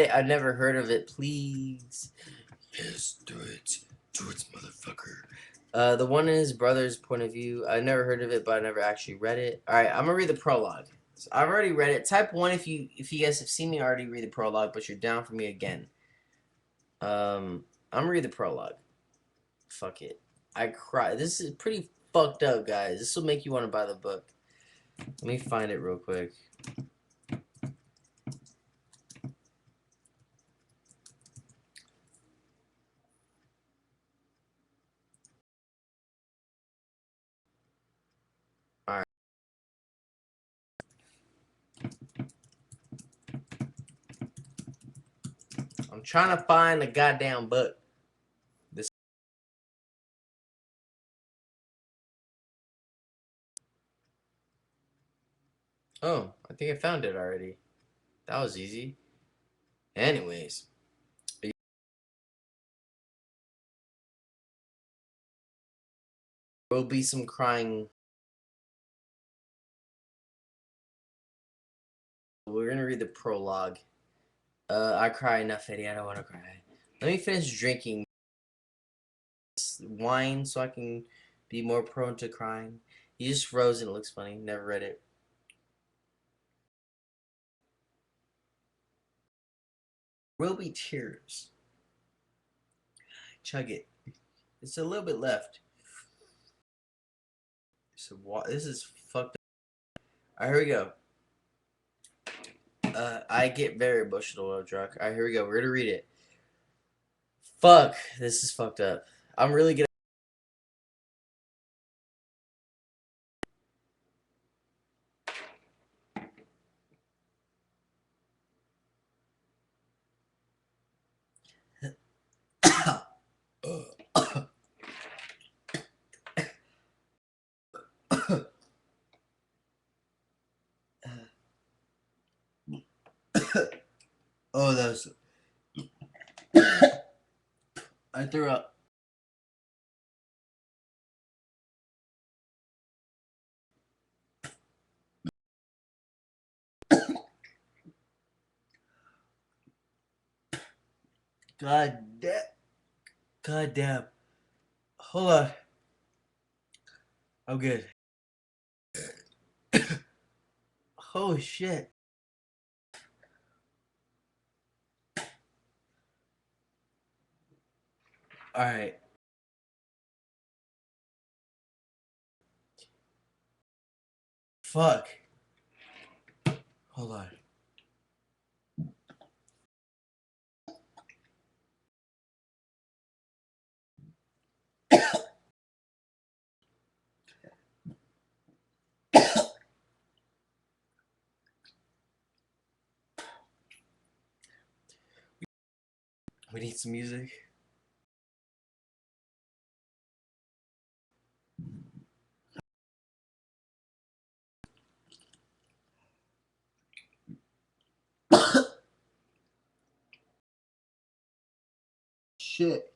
I've never heard of it. Please. Yes, do it. Do it, motherfucker. The one in his brother's point of view. I never heard of it, but I never actually read it. All right, I'm gonna read the prologue. So I've already read it. Type 1 if you guys have seen me already read the prologue, but you're down for me again. I'm gonna read the prologue. Fuck it. I cry. This is pretty fucked up, guys. This will make you want to buy the book. Let me find it real quick. Alright. I'm trying to find the goddamn book. This. Oh, I think I found it already. That was easy. Anyways. There will be some crying. We're gonna read the prologue. I cry enough, Eddie. I don't want to cry. Let me finish drinking wine so I can be more prone to crying. He just froze and it looks funny. Never read it. Will be tears. Chug it. It's a little bit left. So this is fucked up. Alright, here we go. I get very emotional while drunk. Alright, here we go. We're gonna read it. Fuck. This is fucked up. I'm really gonna. Oh, that's. I threw up. God damn. God damn. Hold on. I'm good. Oh shit. Alright. Fuck. Hold on. We need some music. Shit.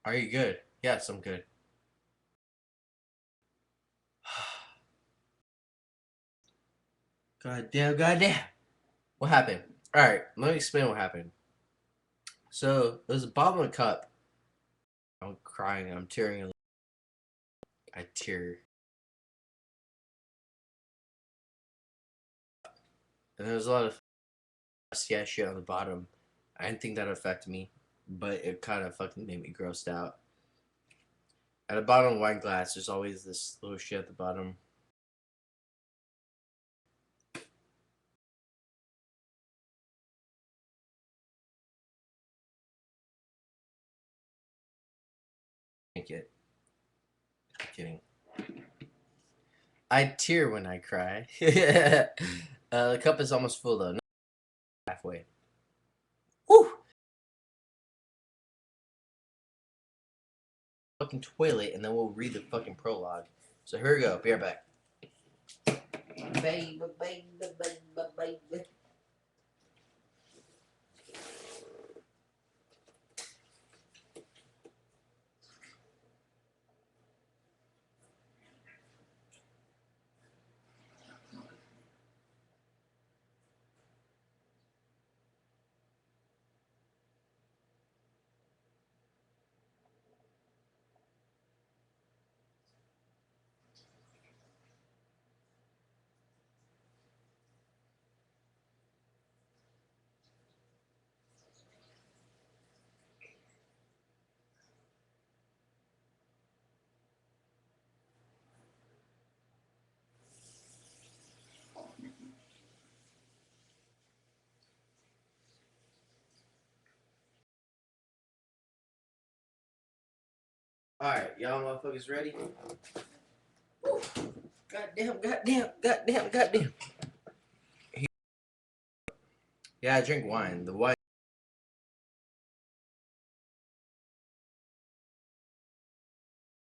Are you good? Yes, I'm good. God damn, god damn. What happened? Alright, let me explain what happened. So, there's a bottle in a cup. I'm crying, I'm tearing. I tear. And there's a lot of yeah shit on the bottom. I didn't think that would affect me, but it kind of fucking made me grossed out. At the bottom of a wine glass, there's always this little shit at the bottom. Can't get. I'm kidding. I tear when I cry. The cup is almost full though. Not halfway. Woo! fucking toilet, and then we'll read the fucking prologue. So here we go. Be right back. Baby, baby, baby, baby. Alright, y'all motherfuckers ready? Woo. Goddamn, goddamn, goddamn, goddamn. Yeah, I drink wine. The wine.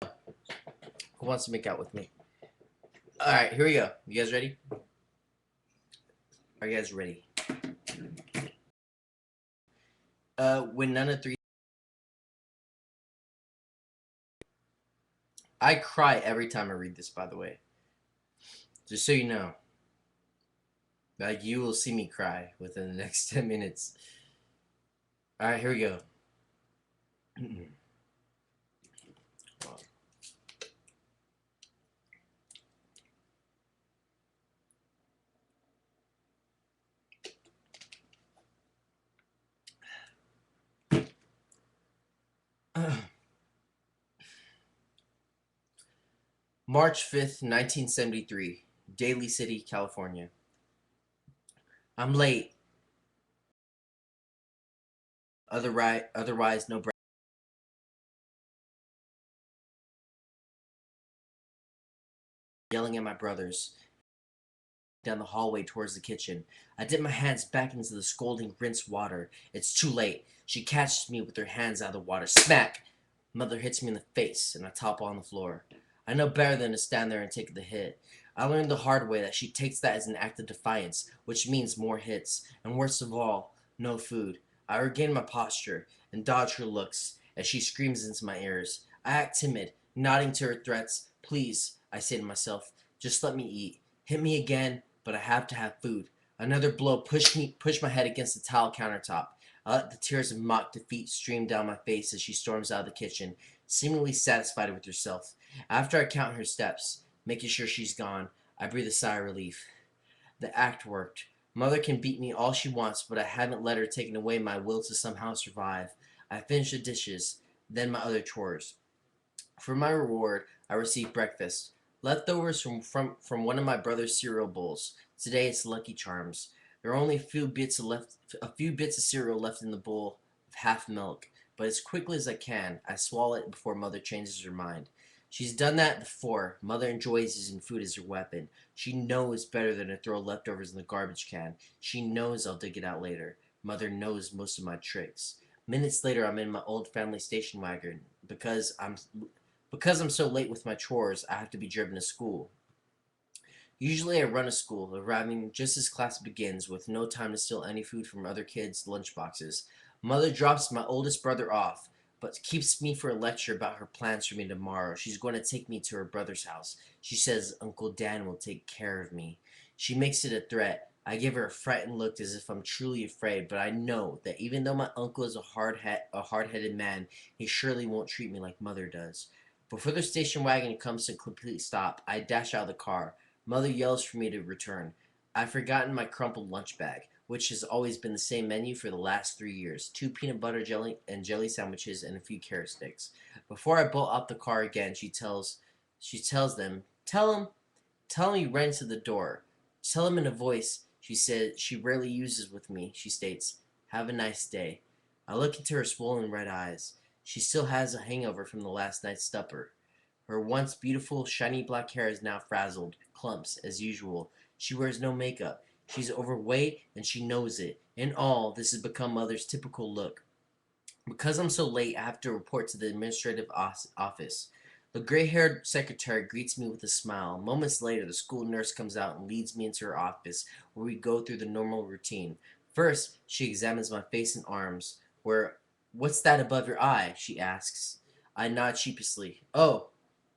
Who wants to make out with me? Alright, here we go. You guys ready? Are you guys ready? When none of three. I cry every time I read this, by the way. Just so you know. Like, you will see me cry within the next 10 minutes. Alright, here we go. March 5th, 1973. Daly City, California. I'm late. Otherwise, no break. Yelling at my brothers down the hallway towards the kitchen. I dip my hands back into the scalding rinsed water. It's too late. She catches me with her hands out of the water. Smack! Mother hits me in the face, and I topple on the floor. I know better than to stand there and take the hit. I learned the hard way that she takes that as an act of defiance, which means more hits, and worst of all, no food. I regain my posture and dodge her looks as she screams into my ears. I act timid, nodding to her threats. Please, I say to myself, just let me eat. Hit me again, but I have to have food. Another blow pushed my head against the tile countertop. I let the tears of mock defeat stream down my face as she storms out of the kitchen, seemingly satisfied with herself. After I count her steps, making sure she's gone, I breathe a sigh of relief. The act worked. Mother can beat me all she wants, but I haven't let her take away my will to somehow survive. I finish the dishes, then my other chores. For my reward, I received breakfast. Leftovers from one of my brother's cereal bowls. Today it's Lucky Charms. There are only a few bits of cereal left in the bowl of half milk, but as quickly as I can, I swallow it before Mother changes her mind. She's done that before. Mother enjoys using food as her weapon. She knows better than to throw leftovers in the garbage can. She knows I'll dig it out later. Mother knows most of my tricks. Minutes later, I'm in my old family station wagon because I'm so late with my chores, I have to be driven to school. Usually I run a school, arriving just as class begins with no time to steal any food from other kids' lunchboxes. Mother drops my oldest brother off, but keeps me for a lecture about her plans for me tomorrow. She's going to take me to her brother's house. She says Uncle Dan will take care of me. She makes it a threat. I give her a frightened look as if I'm truly afraid, but I know that even though my uncle is a hard-headed man, he surely won't treat me like Mother does. Before the station wagon comes to a complete stop, I dash out of the car. Mother yells for me to return. I've forgotten my crumpled lunch bag, which has always been the same menu for the last 3 years. 2 peanut butter jelly sandwiches and a few carrot sticks. Before I bolt out the car again, she tells them, tell him he ran to the door. Tell him in a voice she said she rarely uses with me. She states, have a nice day. I look into her swollen red eyes. She still has a hangover from the last night's supper. Her once beautiful, shiny black hair is now frazzled, clumps, as usual. She wears no makeup. She's overweight, and she knows it. In all, this has become Mother's typical look. Because I'm so late, I have to report to the administrative office. The gray-haired secretary greets me with a smile. Moments later, the school nurse comes out and leads me into her office, where we go through the normal routine. First, she examines my face and arms. What's that above your eye? She asks. I nod sheepishly. Oh,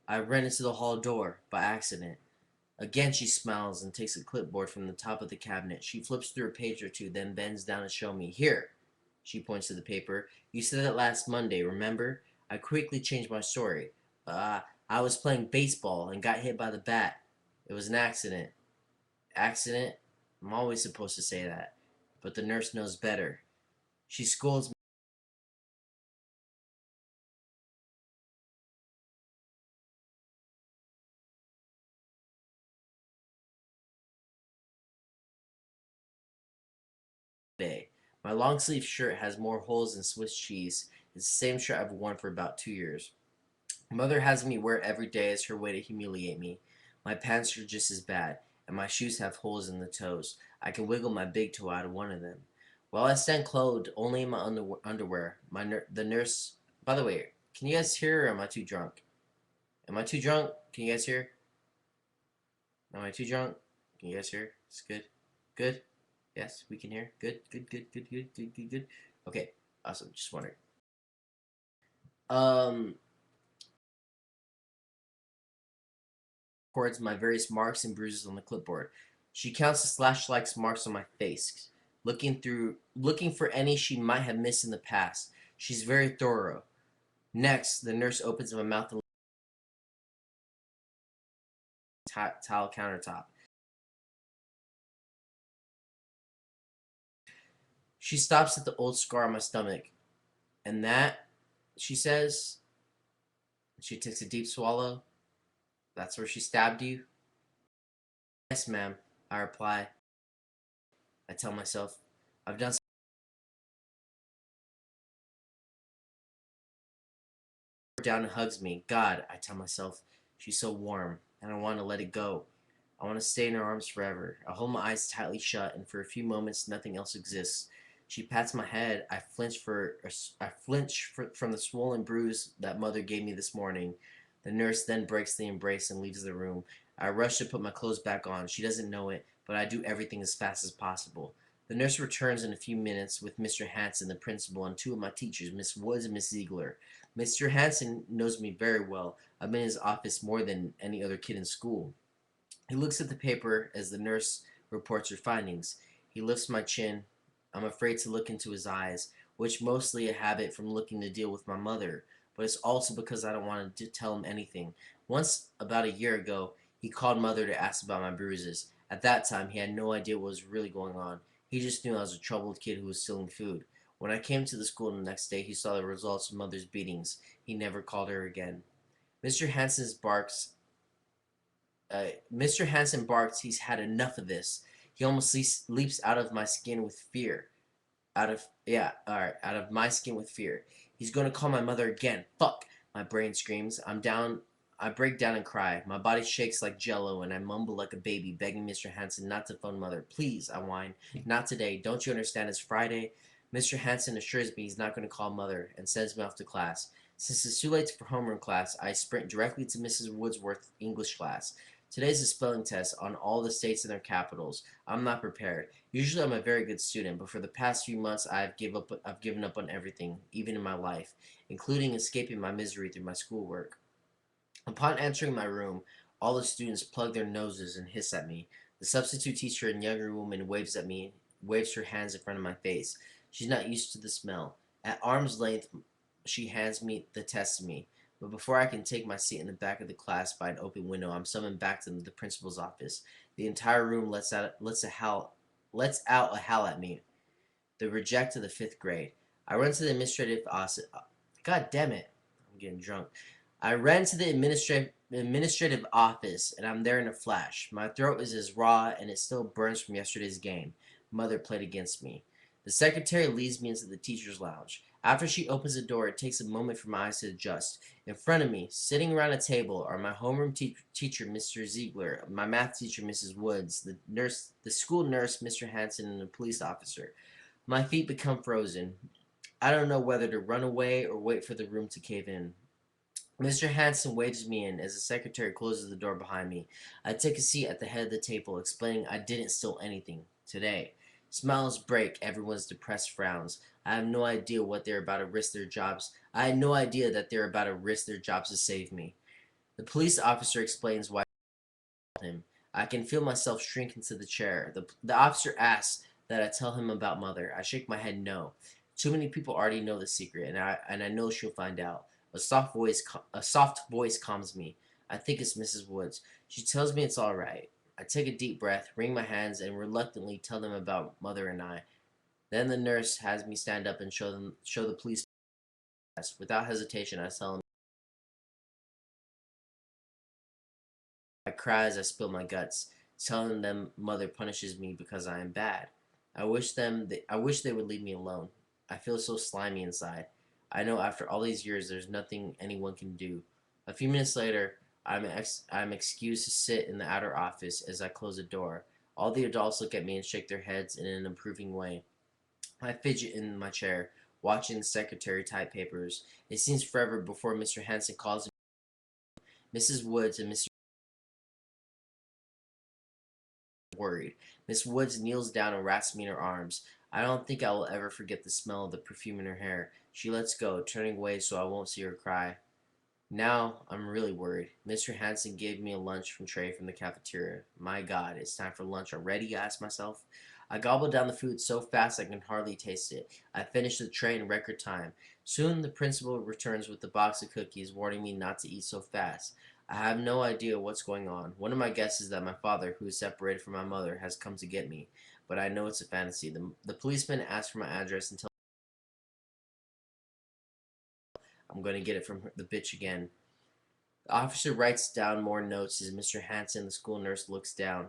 I ran into the hall door by accident. Again, she smiles and takes a clipboard from the top of the cabinet. She flips through a page or two, then bends down to show me. Here, she points to the paper. You said that last Monday, remember? I quickly changed my story. Uh, I was playing baseball and got hit by the bat. It was an accident. Accident? I'm always supposed to say that. But the nurse knows better. She scolds me today. My long sleeve shirt has more holes than Swiss cheese. It's the same shirt I've worn for about 2 years. Mother has me wear it every day as her way to humiliate me. My pants are just as bad, and my shoes have holes in the toes. I can wiggle my big toe out of one of them. While I stand clothed only in my underwear, the nurse. By the way, can you guys hear or am I too drunk? Am I too drunk? Can you guys hear? Am I too drunk? Can you guys hear? It's good. Good? Yes, we can hear. Good, good, good, good, good, good, good, good. Okay, awesome. Just wondering. Um, records my various marks and bruises on the clipboard. She counts the slash-like marks on my face, looking for any she might have missed in the past. She's very thorough. Next, the nurse opens my mouth and tile countertop. She stops at the old scar on my stomach. And that, she says, she takes a deep swallow. That's where she stabbed you? Yes, ma'am, I reply. I tell myself, I've done down and hugs me. God, I tell myself, she's so warm, and I want to let it go. I want to stay in her arms forever. I hold my eyes tightly shut, and for a few moments, nothing else exists. She pats my head. I flinch from the swollen bruise that mother gave me this morning. The nurse then breaks the embrace and leaves the room. I rush to put my clothes back on. She doesn't know it, but I do everything as fast as possible. The nurse returns in a few minutes with Mr. Hanson, the principal, and two of my teachers, Miss Woods and Miss Ziegler. Mr. Hanson knows me very well. I've been in his office more than any other kid in school. He looks at the paper as the nurse reports her findings. He lifts my chin. I'm afraid to look into his eyes, which mostly a habit from looking to deal with my mother, but it's also because I don't want to tell him anything. Once, about a year ago, he called mother to ask about my bruises. At that time, he had no idea what was really going on. He just knew I was a troubled kid who was stealing food. When I came to the school the next day, he saw the results of mother's beatings. He never called her again. Mr. Hanson's barks Mr. Hanson barks he's had enough of this. He almost leaps out of my skin with fear. Out of my skin with fear. He's going to call my mother again. Fuck! My brain screams. I'm down. I break down and cry. My body shakes like jello, and I mumble like a baby, begging Mr. Hanson not to phone mother. Please, I whine. Not today. Don't you understand? It's Friday. Mr. Hanson assures me he's not going to call mother and sends me off to class. Since it's too late for homeroom class, I sprint directly to Mrs. Woodsworth's English class. Today's a spelling test on all the states and their capitals. I'm not prepared. Usually I'm a very good student, but for the past few months I've given up on everything, even in my life, including escaping my misery through my schoolwork. Upon entering my room, all the students plug their noses and hiss at me. The substitute teacher, a younger woman, waves at me, waves her hands in front of my face. She's not used to the smell. At arm's length, she hands me the test to me. But before I can take my seat in the back of the class by an open window, I'm summoned back to the principal's office. The entire room lets out a howl at me. The reject of the fifth grade. I run to the administrative office. God damn it! I'm getting drunk. I ran to the administrative office, and I'm there in a flash. My throat is as raw, and it still burns from yesterday's game. Mother played against me. The secretary leads me into the teacher's lounge. After she opens the door, it takes a moment for my eyes to adjust. In front of me, sitting around a table, are my homeroom teacher, Mr. Ziegler, my math teacher, Mrs. Woods, the school nurse, Mr. Hanson, and the police officer. My feet become frozen. I don't know whether to run away or wait for the room to cave in. Mr. Hanson waves me in as the secretary closes the door behind me. I take a seat at the head of the table, explaining I didn't steal anything today. Smiles break everyone's depressed frowns. I have no idea what they're about to risk their jobs. I had no idea that they're about to risk their jobs to save me. The police officer explains why I called him. I can feel myself shrink into the chair. The officer asks that I tell him about Mother. I shake my head no. Too many people already know the secret, and I know she'll find out. A soft voice calms me. I think it's Mrs. Woods. She tells me it's all right. I take a deep breath, wring my hands, and reluctantly tell them about Mother and I. Then the nurse has me stand up and show the police. Without hesitation, I tell them. I cry as I spill my guts, telling them Mother punishes me because I am bad. I wish they would leave me alone. I feel so slimy inside. I know after all these years there's nothing anyone can do. A few minutes later, I'm excused to sit in the outer office as I close the door. All the adults look at me and shake their heads in an approving way. I fidget in my chair, watching the secretary type papers. It seems forever before Mr. Hanson calls me. Mrs. Woods and Mr. worried. Miss Woods kneels down and wraps me in her arms. I don't think I will ever forget the smell of the perfume in her hair. She lets go, turning away so I won't see her cry. Now I'm really worried. Mr. Hanson gave me a lunch tray from the cafeteria. My God, it's time for lunch already, I ask myself. I gobble down the food so fast I can hardly taste it. I finish the tray in record time. Soon the principal returns with a box of cookies, warning me not to eat so fast. I have no idea what's going on. One of my guesses is that my father, who is separated from my mother, has come to get me. But I know it's a fantasy. The policeman asks for my address and tells me I'm going to get it from the bitch again. The officer writes down more notes as Mr. Hanson, the school nurse, looks down.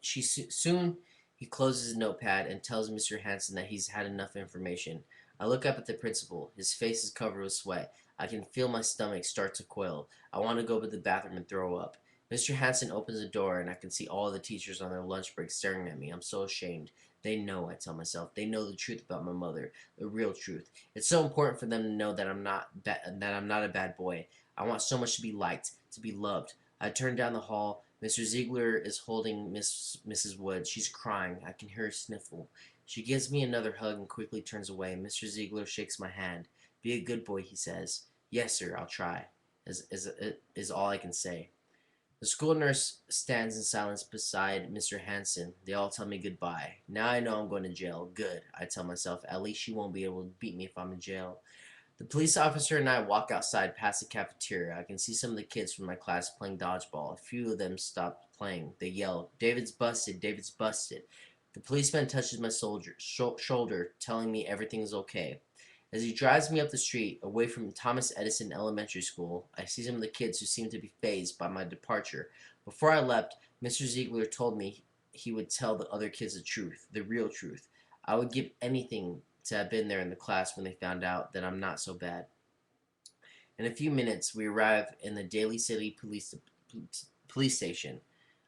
Soon he closes his notepad and tells Mr. Hanson that he's had enough information. I look up at the principal. His face is covered with sweat. I can feel my stomach start to quail. I want to go to the bathroom and throw up. Mr. Hanson opens the door and I can see all the teachers on their lunch break staring at me. I'm so ashamed. They know, I tell myself. They know the truth about my mother, the real truth. It's so important for them to know that that I'm not a bad boy. I want so much to be liked, to be loved. I turn down the hall. Mr. Ziegler is holding Mrs. Wood. She's crying. I can hear her sniffle. She gives me another hug and quickly turns away. Mr. Ziegler shakes my hand. Be a good boy, he says. Yes, sir, I'll try, is all I can say. The school nurse stands in silence beside Mr. Hanson. They all tell me goodbye. Now I know I'm going to jail. Good, I tell myself. At least she won't be able to beat me if I'm in jail. The police officer and I walk outside past the cafeteria. I can see some of the kids from my class playing dodgeball. A few of them stop playing. They yell, David's busted, David's busted. The policeman touches my shoulder, telling me everything is okay. As he drives me up the street, away from Thomas Edison Elementary School, I see some of the kids who seem to be fazed by my departure. Before I left, Mr. Ziegler told me he would tell the other kids the truth, the real truth. I would give anything to have been there in the class when they found out that I'm not so bad. In a few minutes, we arrive in the Daly City police station.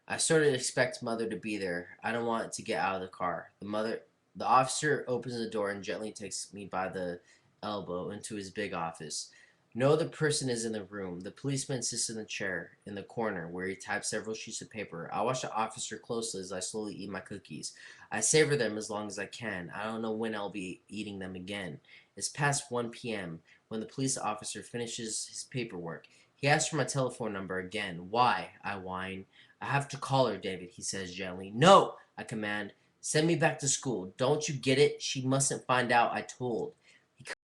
I sort of expect Mother to be there. I don't want to get out of the car. The officer opens the door and gently takes me by the elbow into his big office. No other person is in the room. The policeman sits in the chair in the corner where he types several sheets of paper. I watch the officer closely as I slowly eat my cookies. I savor them as long as I can. I don't know when I'll be eating them again. It's past 1 p.m. when the police officer finishes his paperwork. He asks for my telephone number again. Why? I whine. I have to call her, David, he says gently. No, I command. Send me back to school. Don't you get it? She mustn't find out I told. He cuts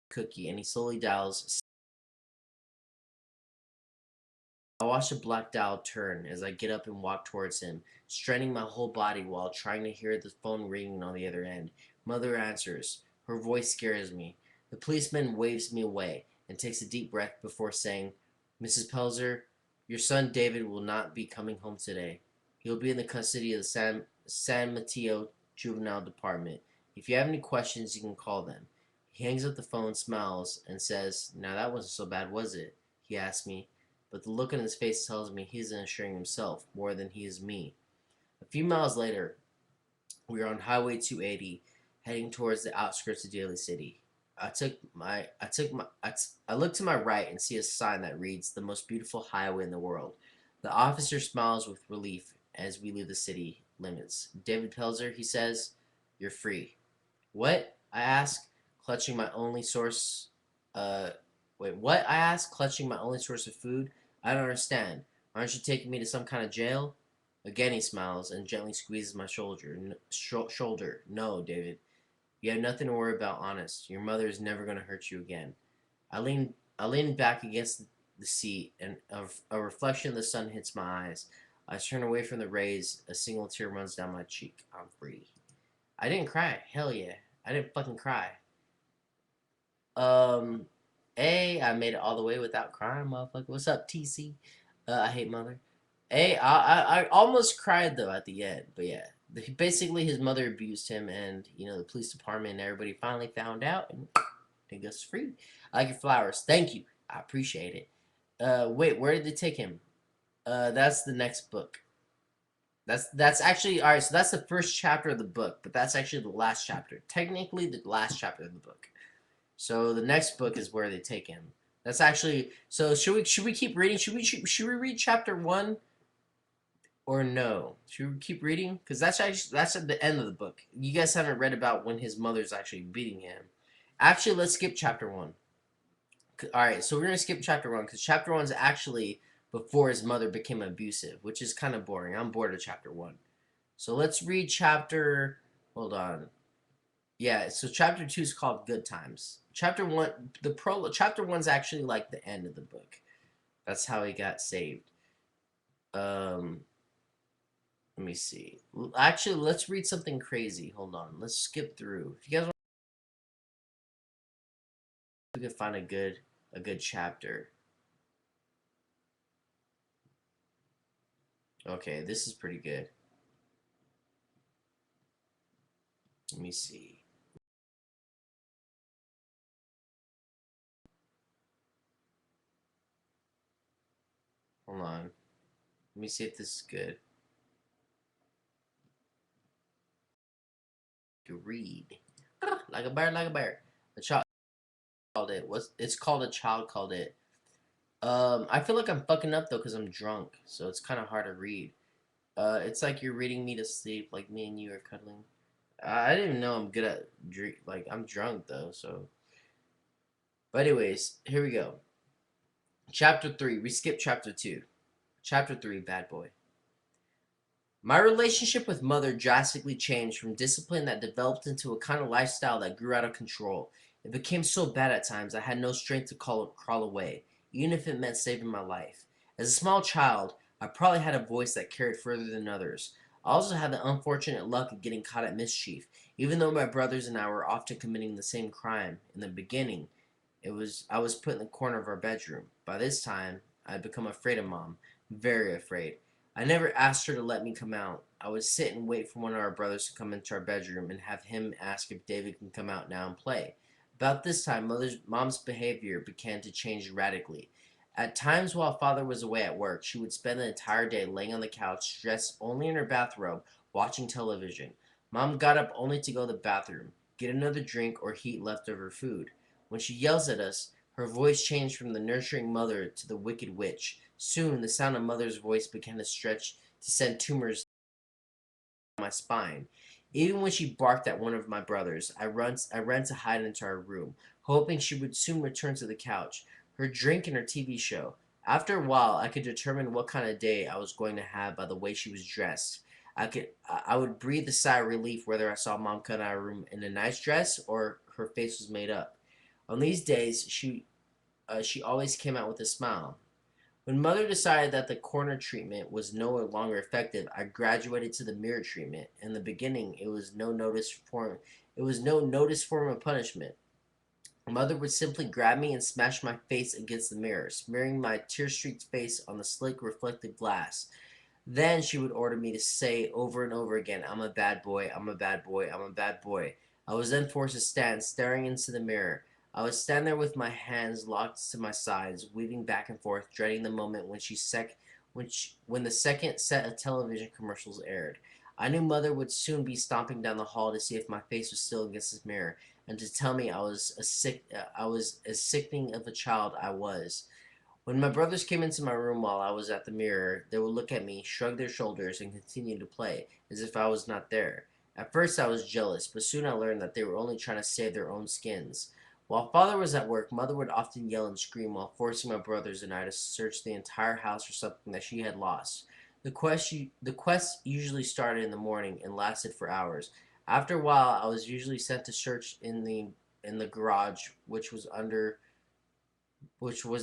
a cookie and he slowly dials. I watch the black dial turn as I get up and walk towards him, straining my whole body while trying to hear the phone ringing on the other end. Mother answers. Her voice scares me. The policeman waves me away and takes a deep breath before saying, Mrs. Pelzer, your son David will not be coming home today. He'll be in the custody of the San Mateo Juvenile Department. If you have any questions, you can call them. He hangs up the phone, smiles, and says, Now that wasn't so bad, was it? He asks me, but the look on his face tells me he isn't assuring himself more than he is me. A few miles later, we are on Highway 280, heading towards the outskirts of Daly City. I look to my right and see a sign that reads "The most beautiful highway in the world." The officer smiles with relief as we leave the city limits. "David Pelzer," he says, "you're free." "What?" I ask, clutching my only source. Uh, what? I ask, clutching my only source of food. "I don't understand. Aren't you taking me to some kind of jail?" Again, he smiles and gently squeezes my shoulder. "No, David. You have nothing to worry about, honest. Your mother is never going to hurt you again." I lean back against the seat, and a reflection of the sun hits my eyes. I turn away from the rays. A single tear runs down my cheek. I'm free. I didn't cry. Hell yeah. I didn't fucking cry. Um, I made it all the way without crying, motherfucker. What's up, TC? I hate mother. I almost cried though at the end, but yeah. Basically, his mother abused him, and the police department and everybody finally found out, and he goes free. I like your flowers. Thank you. I appreciate it. Wait, where did they take him? That's the next book. That's actually all right. So that's the first chapter of the book, but that's actually the last chapter. Technically, the last chapter of the book. So the next book is where they take him. That's actually so. Should we keep reading? Should we read chapter 1 or no? Should we keep reading? Because that's at the end of the book. You guys haven't read about when his mother's actually beating him. Actually, let's skip chapter 1. All right, so we're gonna skip chapter 1 because chapter 1 is actually before his mother became abusive, which is kind of boring. I'm bored of chapter 1. So let's read chapter. Hold on. Yeah, so chapter 2 is called Good Times. Chapter 1, chapter 1's actually like the end of the book. That's how he got saved. Um, Let me see. Actually, let's read something crazy. Hold on. Let's skip through. If you guys want, we can find a good chapter. Okay, this is pretty good. Let me see. Hold on. Let me see if this is good. To read. Like a bear, like a bear. A child called it. It's called A Child Called It. I feel like I'm fucking up though because I'm drunk, so it's kind of hard to read. It's like you're reading me to sleep, like me and you are cuddling. I didn't even know I'm good at drink. Like I'm drunk though, so. But anyways, here we go. Chapter 3. We skipped chapter 2. Chapter 3. Bad Boy. My relationship with mother drastically changed from discipline that developed into a kind of lifestyle that grew out of control. It became so bad at times I had no strength to crawl away, even if it meant saving my life. As a small child, I probably had a voice that carried further than others. I also had the unfortunate luck of getting caught at mischief, even though my brothers and I were often committing the same crime. In the beginning, I was put in the corner of our bedroom. By this time, I had become afraid of mom, very afraid. I never asked her to let me come out. I would sit and wait for one of our brothers to come into our bedroom and have him ask if David can come out now and play. About this time, mom's behavior began to change radically. At times while father was away at work, she would spend the entire day laying on the couch, dressed only in her bathrobe, watching television. Mom got up only to go to the bathroom, get another drink, or heat leftover food. When she yells at us, her voice changed from the nurturing mother to the wicked witch. Soon, the sound of mother's voice began to stretch to send tumors down my spine. Even when she barked at one of my brothers, I ran to hide into our room, hoping she would soon return to the couch, her drink and her TV show. After a while, I could determine what kind of day I was going to have by the way she was dressed. I would breathe a sigh of relief whether I saw mom come out of her room in a nice dress or her face was made up. On these days, she always came out with a smile. When mother decided that the corner treatment was no longer effective, I graduated to the mirror treatment. In the beginning, it was no notice form of punishment. Mother would simply grab me and smash my face against the mirror, smearing my tear-streaked face on the slick reflective glass. Then she would order me to say over and over again, "I'm a bad boy, I'm a bad boy, I'm a bad boy." I was then forced to stand, staring into the mirror. I would stand there with my hands locked to my sides, weaving back and forth, dreading the moment when the second set of television commercials aired. I knew mother would soon be stomping down the hall to see if my face was still against the mirror, and to tell me I was as sickening of a child I was. When my brothers came into my room while I was at the mirror, they would look at me, shrug their shoulders, and continue to play, as if I was not there. At first I was jealous, but soon I learned that they were only trying to save their own skins. While father was at work, mother would often yell and scream while forcing my brothers and I to search the entire house for something that she had lost. The quest usually started in the morning and lasted for hours. After a while, I was usually sent to search in the garage, which was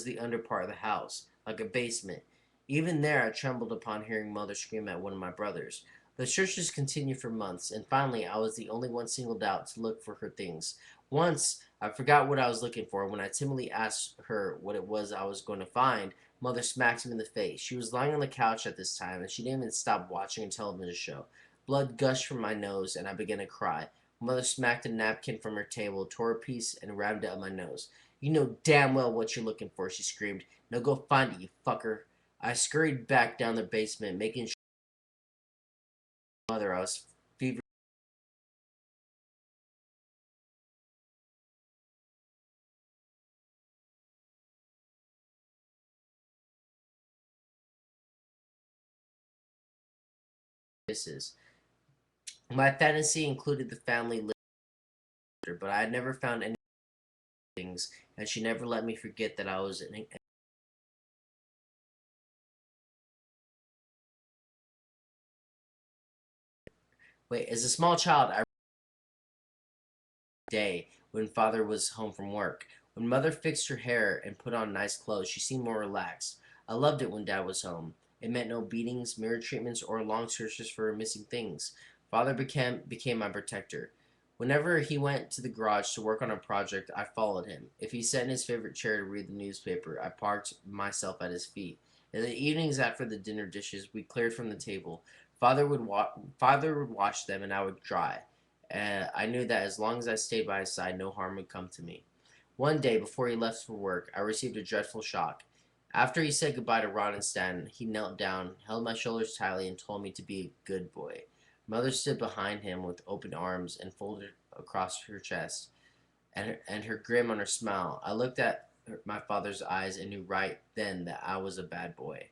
the under part of the house, like a basement. Even there, I trembled upon hearing mother scream at one of my brothers. The searches continued for months, and finally, I was the only one singled out to look for her things. Once, I forgot what I was looking for. When I timidly asked her what it was I was going to find, mother smacked me in the face. She was lying on the couch at this time, and she didn't even stop watching a television show. Blood gushed from my nose, and I began to cry. Mother smacked a napkin from her table, tore a piece, and rammed it up my nose. "You know damn well what you're looking for," she screamed. "Now go find it, you fucker." I scurried back down the basement, making sure mother I was fever kisses. My fantasy included the family litter, but I had never found any things, and she never let me forget that I was an. Wait, as a small child, I day when father was home from work. When mother fixed her hair and put on nice clothes, she seemed more relaxed. I loved it when dad was home. It meant no beatings, mirror treatments, or long searches for missing things. Father became my protector. Whenever he went to the garage to work on a project, I followed him. If he sat in his favorite chair to read the newspaper, I parked myself at his feet. In the evenings after the dinner dishes we cleared from the table, father would wash them and I would dry. I knew that as long as I stayed by his side, no harm would come to me. One day, before he left for work, I received a dreadful shock. After he said goodbye to Ron and Stan, he knelt down, held my shoulders tightly, and told me to be a good boy. Mother stood behind him with open arms and folded across her chest, and her grin on her smile. I looked at my father's eyes and knew right then that I was a bad boy.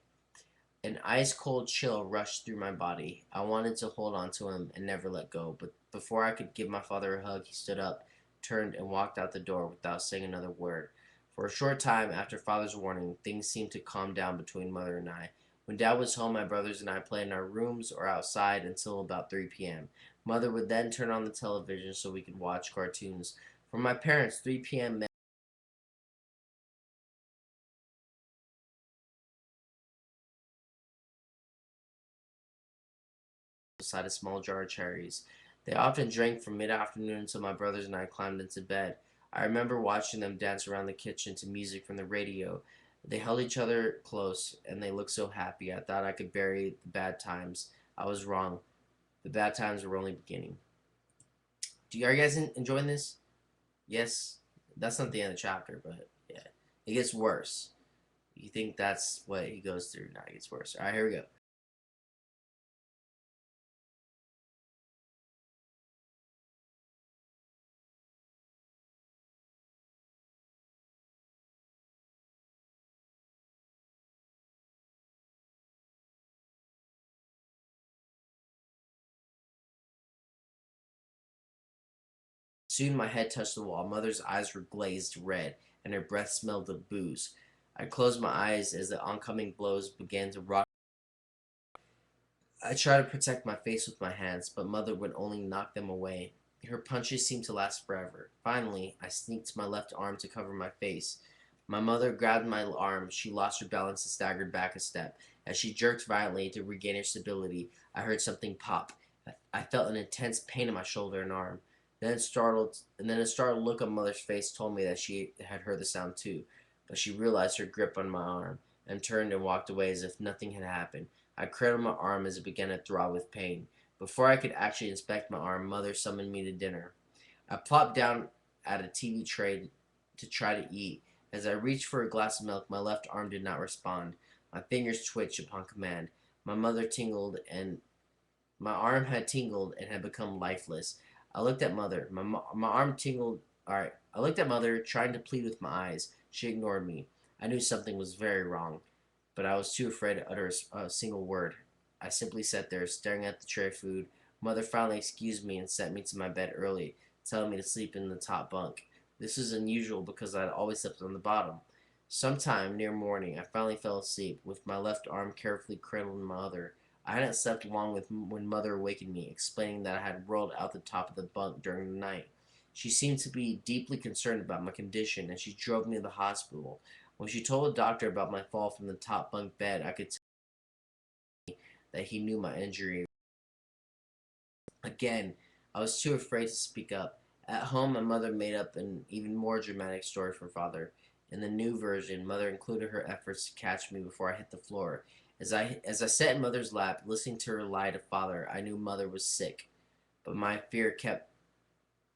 An ice cold chill rushed through my body. I wanted to hold on to him and never let go, but before I could give my father a hug, he stood up, turned, and walked out the door without saying another word. For a short time after father's warning, things seemed to calm down between mother and I. When dad was home, my brothers and I played in our rooms or outside until about 3 p.m. Mother would then turn on the television so we could watch cartoons. For my parents, 3 p.m. meant beside a small jar of cherries. They often drank from mid-afternoon until my brothers and I climbed into bed. I remember watching them dance around the kitchen to music from the radio. They held each other close, and they looked so happy. I thought I could bury the bad times. I was wrong. The bad times were only beginning. Are you guys enjoying this? Yes? That's not the end of the chapter, but yeah. It gets worse. You think that's what he goes through. Now it gets worse. Alright, here we go. Soon my head touched the wall. Mother's eyes were glazed red, and her breath smelled of booze. I closed my eyes as the oncoming blows began to rock. I tried to protect my face with my hands, but mother would only knock them away. Her punches seemed to last forever. Finally, I sneaked my left arm to cover my face. My mother grabbed my arm. She lost her balance and staggered back a step. As she jerked violently to regain her stability, I heard something pop. I felt an intense pain in my shoulder and arm. Then a startled look on mother's face told me that she had heard the sound too. But she realized her grip on my arm and turned and walked away as if nothing had happened. I cradled my arm as it began to throb with pain. Before I could actually inspect my arm, mother summoned me to dinner. I plopped down at a TV tray to try to eat. As I reached for a glass of milk, my left arm did not respond. My fingers twitched upon command. My mother tingled and My arm had tingled and had become lifeless. I looked at mother. My arm tingled. All right. I looked at mother, trying to plead with my eyes. She ignored me. I knew something was very wrong, but I was too afraid to utter a single word. I simply sat there, staring at the tray of food. Mother finally excused me and sent me to my bed early, telling me to sleep in the top bunk. This was unusual because I had always slept on the bottom. Sometime near morning, I finally fell asleep, with my left arm carefully cradled in my other. I hadn't slept long when mother awakened me, explaining that I had rolled out the top of the bunk during the night. She seemed to be deeply concerned about my condition, and she drove me to the hospital. When she told the doctor about my fall from the top bunk bed, I could tell that he knew my injury. Again, I was too afraid to speak up. At home, my mother made up an even more dramatic story for father. In the new version, mother included her efforts to catch me before I hit the floor. As I sat in mother's lap, listening to her lie to father, I knew mother was sick, but my fear kept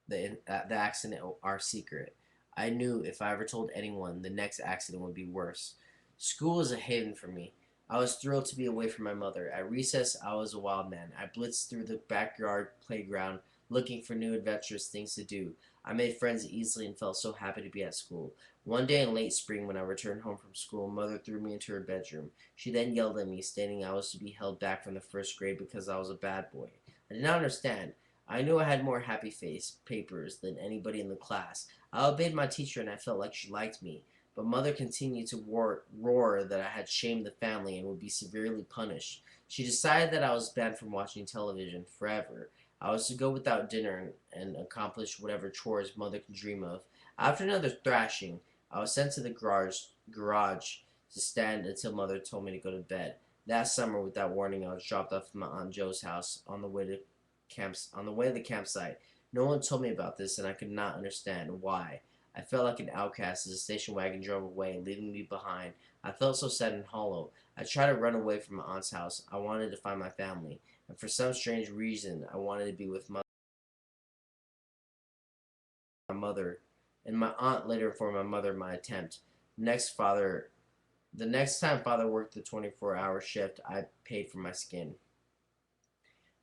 the accident our secret. I knew if I ever told anyone, the next accident would be worse. School was a haven for me. I was thrilled to be away from my mother. At recess, I was a wild man. I blitzed through the backyard playground, looking for new adventurous things to do. I made friends easily and felt so happy to be at school. One day in late spring, when I returned home from school, mother threw me into her bedroom. She then yelled at me, stating I was to be held back from the first grade because I was a bad boy. I did not understand. I knew I had more happy face papers than anybody in the class. I obeyed my teacher and I felt like she liked me. But mother continued to roar that I had shamed the family and would be severely punished. She decided that I was banned from watching television forever. I was to go without dinner and accomplish whatever chores mother could dream of. After another thrashing, I was sent to the garage to stand until mother told me to go to bed. That summer, without warning, I was dropped off at my Aunt Joe's house on the way to the campsite. No one told me about this, and I could not understand why. I felt like an outcast as the station wagon drove away, leaving me behind. I felt so sad and hollow. I tried to run away from my aunt's house. I wanted to find my family, and for some strange reason, I wanted to be with my mother. And my aunt later informed my mother of my attempt. Next, father, the next time father worked the 24-hour shift, I paid for my skin.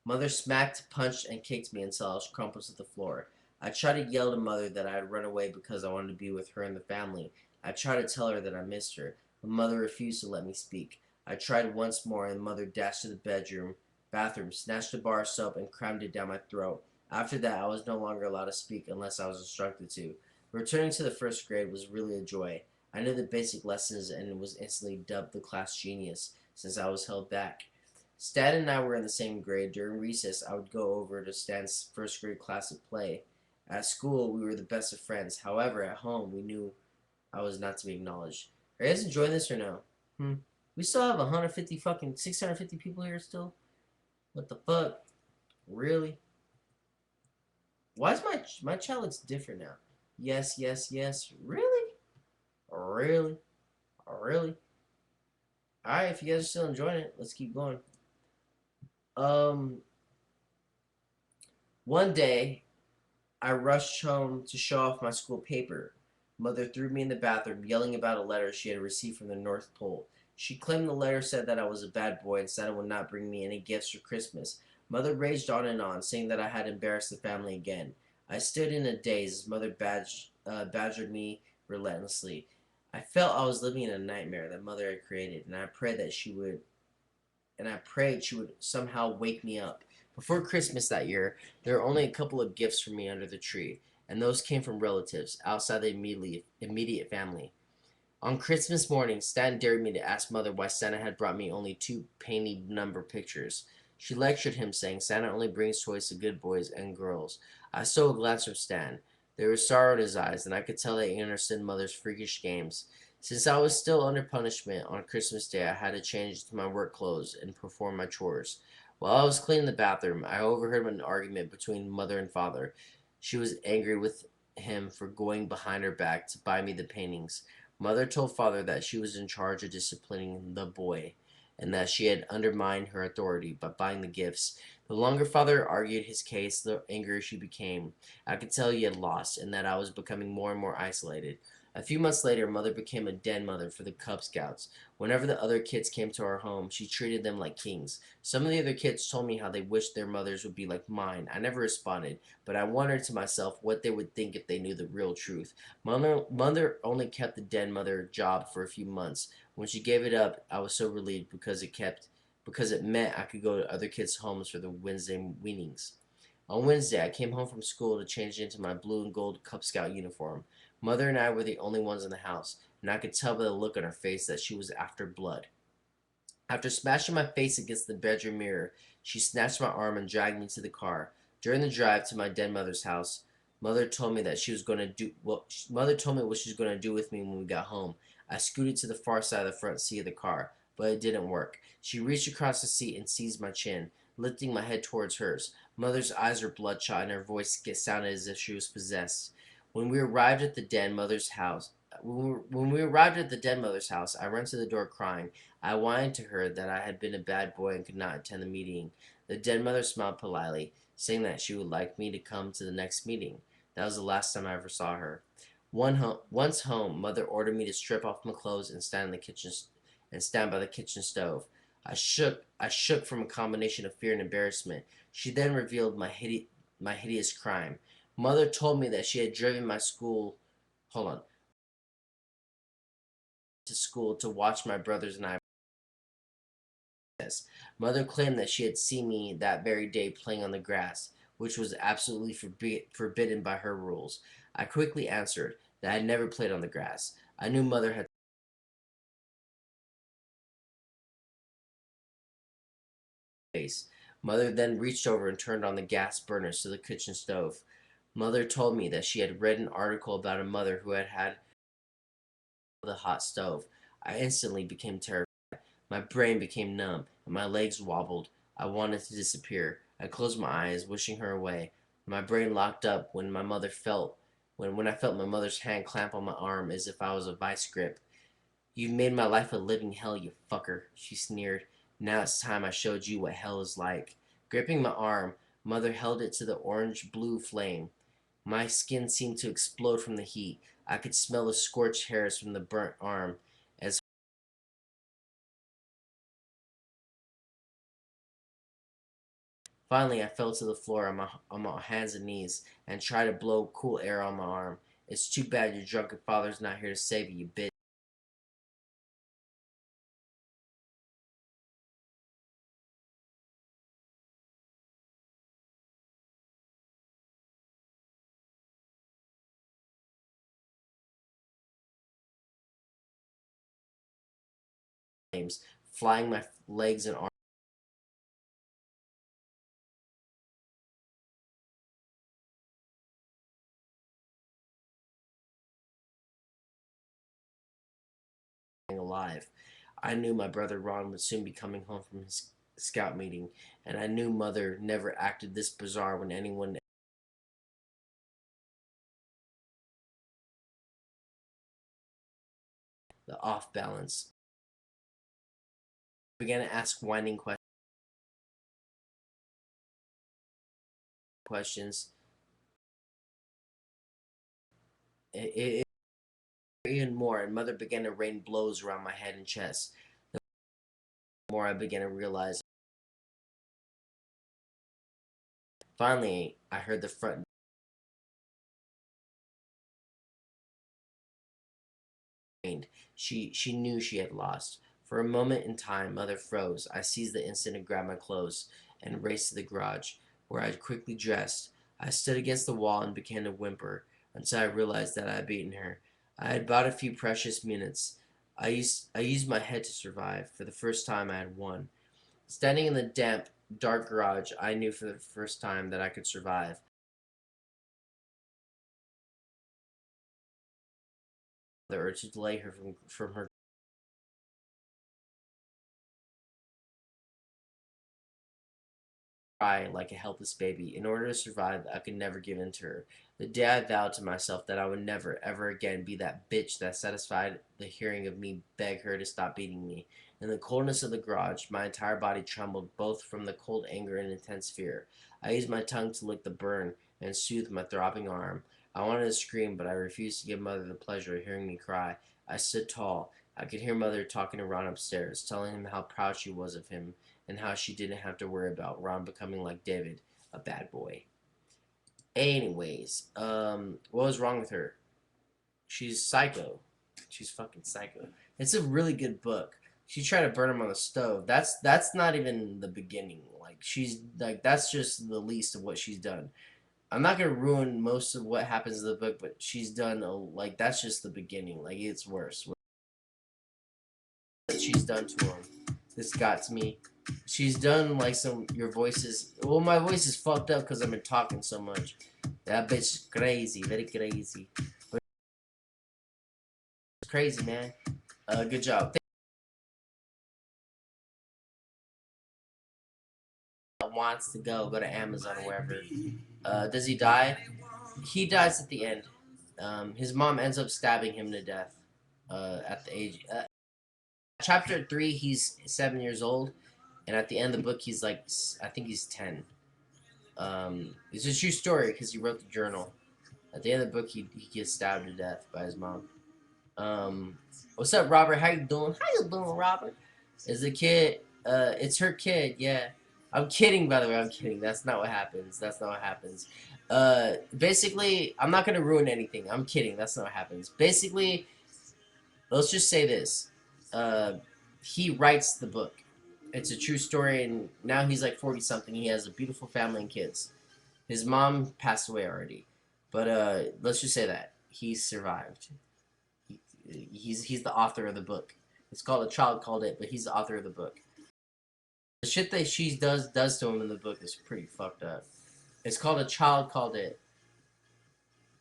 Mother smacked, punched, and kicked me until I was crumpled to the floor. I tried to yell to mother that I had run away because I wanted to be with her and the family. I tried to tell her that I missed her, but mother refused to let me speak. I tried once more, and mother dashed to the bathroom, snatched a bar of soap, and crammed it down my throat. After that, I was no longer allowed to speak unless I was instructed to. Returning to the first grade was really a joy. I knew the basic lessons and was instantly dubbed the class genius since I was held back. Stan and I were in the same grade. During recess, I would go over to Stan's first grade class and play. At school, we were the best of friends. However, at home, we knew I was not to be acknowledged. Are you guys enjoying this or no? Hmm. We still have 150 fucking 650 people here still. What the fuck? Really? Why is my chat looks different now? Yes, yes, yes. Really? Really? Really? All right. If you guys are still enjoying it, let's keep going. Um. One day, I rushed home to show off my school paper. Mother threw me in the bathroom, yelling about a letter she had received from the North Pole. She claimed the letter said that I was a bad boy and said it would not bring me any gifts for Christmas. Mother raged on and on, saying that I had embarrassed the family again. I stood in a daze as mother badgered me relentlessly. I felt I was living in a nightmare that mother had created, and I prayed she would somehow wake me up. Before Christmas that year, there were only a couple of gifts for me under the tree, and those came from relatives outside the immediate family. On Christmas morning, Stan dared me to ask Mother why Santa had brought me only two painted number pictures. She lectured him, saying Santa only brings toys to good boys and girls. I stole a glance from Stan. There was sorrow in his eyes, and I could tell that he understood Mother's freakish games. Since I was still under punishment on Christmas Day, I had to change to my work clothes and perform my chores. While I was cleaning the bathroom, I overheard an argument between Mother and Father. She was angry with him for going behind her back to buy me the paintings. Mother told Father that she was in charge of disciplining the boy and that she had undermined her authority by buying the gifts. The longer father argued his case, the angrier she became. I could tell he had lost, and that I was becoming more and more isolated. A few months later, mother became a den mother for the Cub Scouts. Whenever the other kids came to our home, she treated them like kings. Some of the other kids told me how they wished their mothers would be like mine. I never responded, but I wondered to myself what they would think if they knew the real truth. Mother only kept the den mother job for a few months. When she gave it up, I was so relieved because it meant I could go to other kids' homes for the Wednesday weanings. On Wednesday, I came home from school to change into my blue and gold Cub Scout uniform. Mother and I were the only ones in the house, and I could tell by the look on her face that she was after blood. After smashing my face against the bedroom mirror, she snatched my arm and dragged me to the car. During the drive to my dead mother's house, Mother told me that she was going to do Mother told me what she was going to do with me when we got home. I scooted to the far side of the front seat of the car, but it didn't work. She reached across the seat and seized my chin, lifting my head towards hers. Mother's eyes were bloodshot and her voice sounded as if she was possessed. When we arrived at the den mother's house, when we arrived at the dead mother's house, I ran to the door crying. I whined to her that I had been a bad boy and could not attend the meeting. The dead mother smiled politely, saying that she would like me to come to the next meeting. That was the last time I ever saw her. Once home, Mother ordered me to strip off my clothes and stand by the kitchen stove. I shook from a combination of fear and embarrassment. She then revealed my hideous crime. Mother told me that she had driven my school. Hold on. To school to watch my brothers and I. Mother claimed that she had seen me that very day playing on the grass, which was absolutely forbidden by her rules. I quickly answered that I had never played on the grass. I knew Mother had face. Mother then reached over and turned on the gas burners to the kitchen stove. Mother told me that she had read an article about a mother who had the hot stove. I instantly became terrified. My brain became numb, and my legs wobbled. I wanted to disappear. I closed my eyes, wishing her away. My brain locked up when I felt my mother's hand clamp on my arm as if I was a vice grip. "You've made my life a living hell, you fucker," she sneered. "Now it's time I showed you what hell is like." Gripping my arm, Mother held it to the orange-blue flame. My skin seemed to explode from the heat. I could smell the scorched hairs from the burnt arm. As Finally, I fell to the floor on my hands and knees and tried to blow cool air on my arm. "It's too bad your drunken father's not here to save you, you bitch." Flames, flying my legs and arms alive. I knew my brother Ron would soon be coming home from his scout meeting, and I knew Mother never acted this bizarre when anyone the off balance. I began to ask whining questions. It even more, and Mother began to rain blows around my head and chest. The more I began to realize. Finally, I heard the front. She knew she had lost. For a moment in time, Mother froze. I seized the instant and grabbed my clothes and raced to the garage, where I quickly dressed. I stood against the wall and began to whimper until I realized that I had beaten her. I had bought a few precious minutes. I used my head to survive. For the first time, I had won. Standing in the damp, dark garage, I knew for the first time that I could survive. Or to delay her from her. cry like a helpless baby. In order to survive, I could never give in to her. The day I vowed to myself that I would never, ever again be that bitch that satisfied the hearing of me beg her to stop beating me. In the coldness of the garage, my entire body trembled, both from the cold anger and intense fear. I used my tongue to lick the burn and soothe my throbbing arm. I wanted to scream, but I refused to give Mother the pleasure of hearing me cry. I stood tall. I could hear Mother talking to Ron upstairs, telling him how proud she was of him and how she didn't have to worry about Ron becoming like David, a bad boy. Anyways, what was wrong with her? She's psycho. She's fucking psycho. It's a really good book. She tried to burn him on the stove. That's not even the beginning. Like she's like that's just the least of what she's done. I'm not gonna ruin most of what happens in the book, but she's done like that's just the beginning. Like it's worse. What she's done to him. This got to me. She's done like some. Your voice is. Well, my voice is fucked up because I've been talking so much. That bitch is crazy, very crazy. But it's crazy, man. Good job. Wants to go to Amazon or wherever. Does he die? He dies at the end. His mom ends up stabbing him to death. At the age. Chapter 3, he's 7 years old, and at the end of the book, he's like, I think he's 10. It's a true story because he wrote the journal. At the end of the book, he gets stabbed to death by his mom. What's up, Robert? How you doing? How you doing, Robert? Is the kid? It's her kid. Yeah, I'm kidding. By the way, I'm kidding. That's not what happens. That's not what happens. Basically, I'm not gonna ruin anything. I'm kidding. That's not what happens. Basically, let's just say this. Uh, he writes the book. It's a true story, and now he's like 40 something. He has a beautiful family and kids. His mom passed away already, but let's just say that he survived. He's the author of the book. It's called A Child Called It, but he's the author of the book. The shit that she does to him in the book is pretty fucked up. It's called A Child Called It.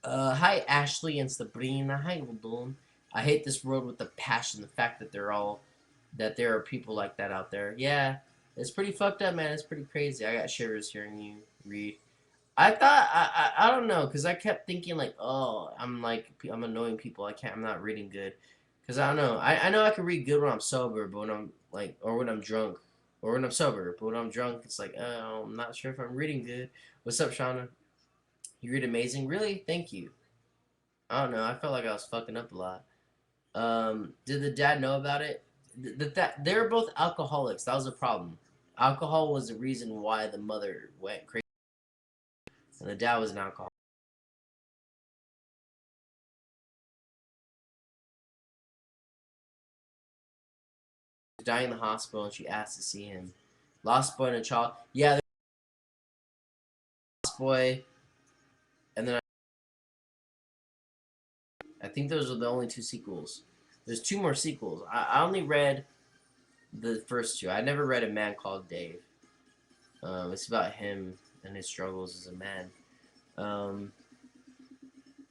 Hi Ashley and Sabrina. How you doing? I hate this world with a passion. The fact that there are people like that out there. Yeah, it's pretty fucked up, man. It's pretty crazy. I got shivers hearing you read. I thought I don't know because I kept thinking like, oh, I'm annoying people. I'm not reading good because I don't know. I know I can read good when I'm sober, but when I'm like or when I'm drunk or when I'm sober, but when I'm drunk, it's like, oh, I'm not sure if I'm reading good. What's up, Shauna? You read amazing, really? Thank you. I don't know. I felt like I was fucking up a lot. Did the dad know about it? That they were both alcoholics. That was a problem. Alcohol was the reason why the mother went crazy, and the dad was an alcoholic. Dying in the hospital and she asked to see him. Lost Boy and a Child. Yeah, Lost Boy, and then I think those are the only two sequels. There's two more sequels. I only read the first two. I never read A Man Called Dave. It's about him and his struggles as a man. Um,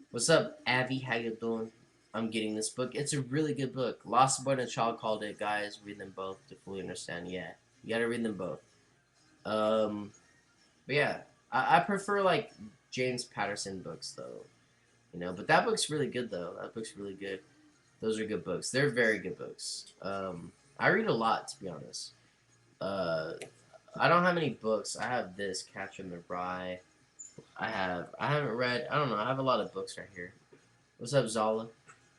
what's up, Avi? How you doing? I'm getting this book. It's a really good book. Lost Boy and a Child Called It. Guys, read them both to fully understand. Yeah, you gotta read them both. Um, but yeah, I prefer like James Patterson books though. But that book's really good though. That book's really good. Those are good books. They're very good books. I read a lot to be honest. Uh, I don't have any books. I have this Catcher in the Rye. I haven't read. I don't know. I have a lot of books right here. What's up, Zala?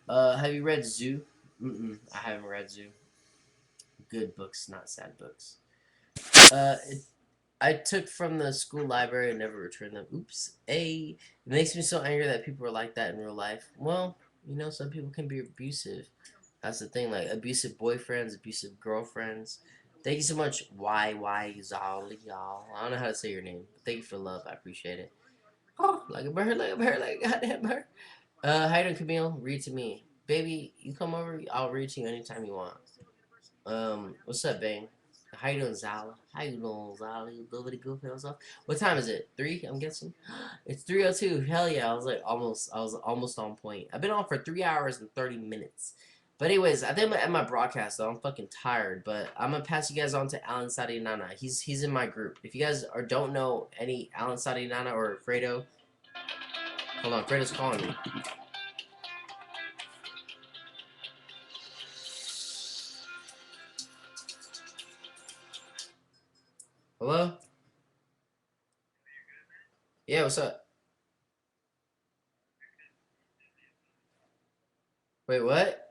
Have you read Zoo? I haven't read Zoo. Good books, not sad books. Uh, I took from the school library and never returned them. Oops. It makes me so angry that people are like that in real life. Well, some people can be abusive. That's the thing, like abusive boyfriends, abusive girlfriends. Thank you so much, y'all. I don't know how to say your name. Thank you for love. I appreciate it. Oh, like a bird, like a bird, like a goddamn bird. How you doing, Camille? Read to me. Baby, you come over, I'll read to you anytime you want. What's up, Bang? How you doing, Zala? How you doing, Zala? You little bitty goofy yourself. What time is it? 3, I'm guessing. It's 3:02. Hell yeah! I was almost on point. I've been on for 3 hours and 30 minutes. But anyways, I think I'm gonna end my broadcast though. I'm fucking tired, but I'm gonna pass you guys on to Alan Nana. He's in my group. If you guys don't know any Alan Nana or Fredo, hold on, Fredo's calling me. Hello? Yeah, what's up? Wait, what?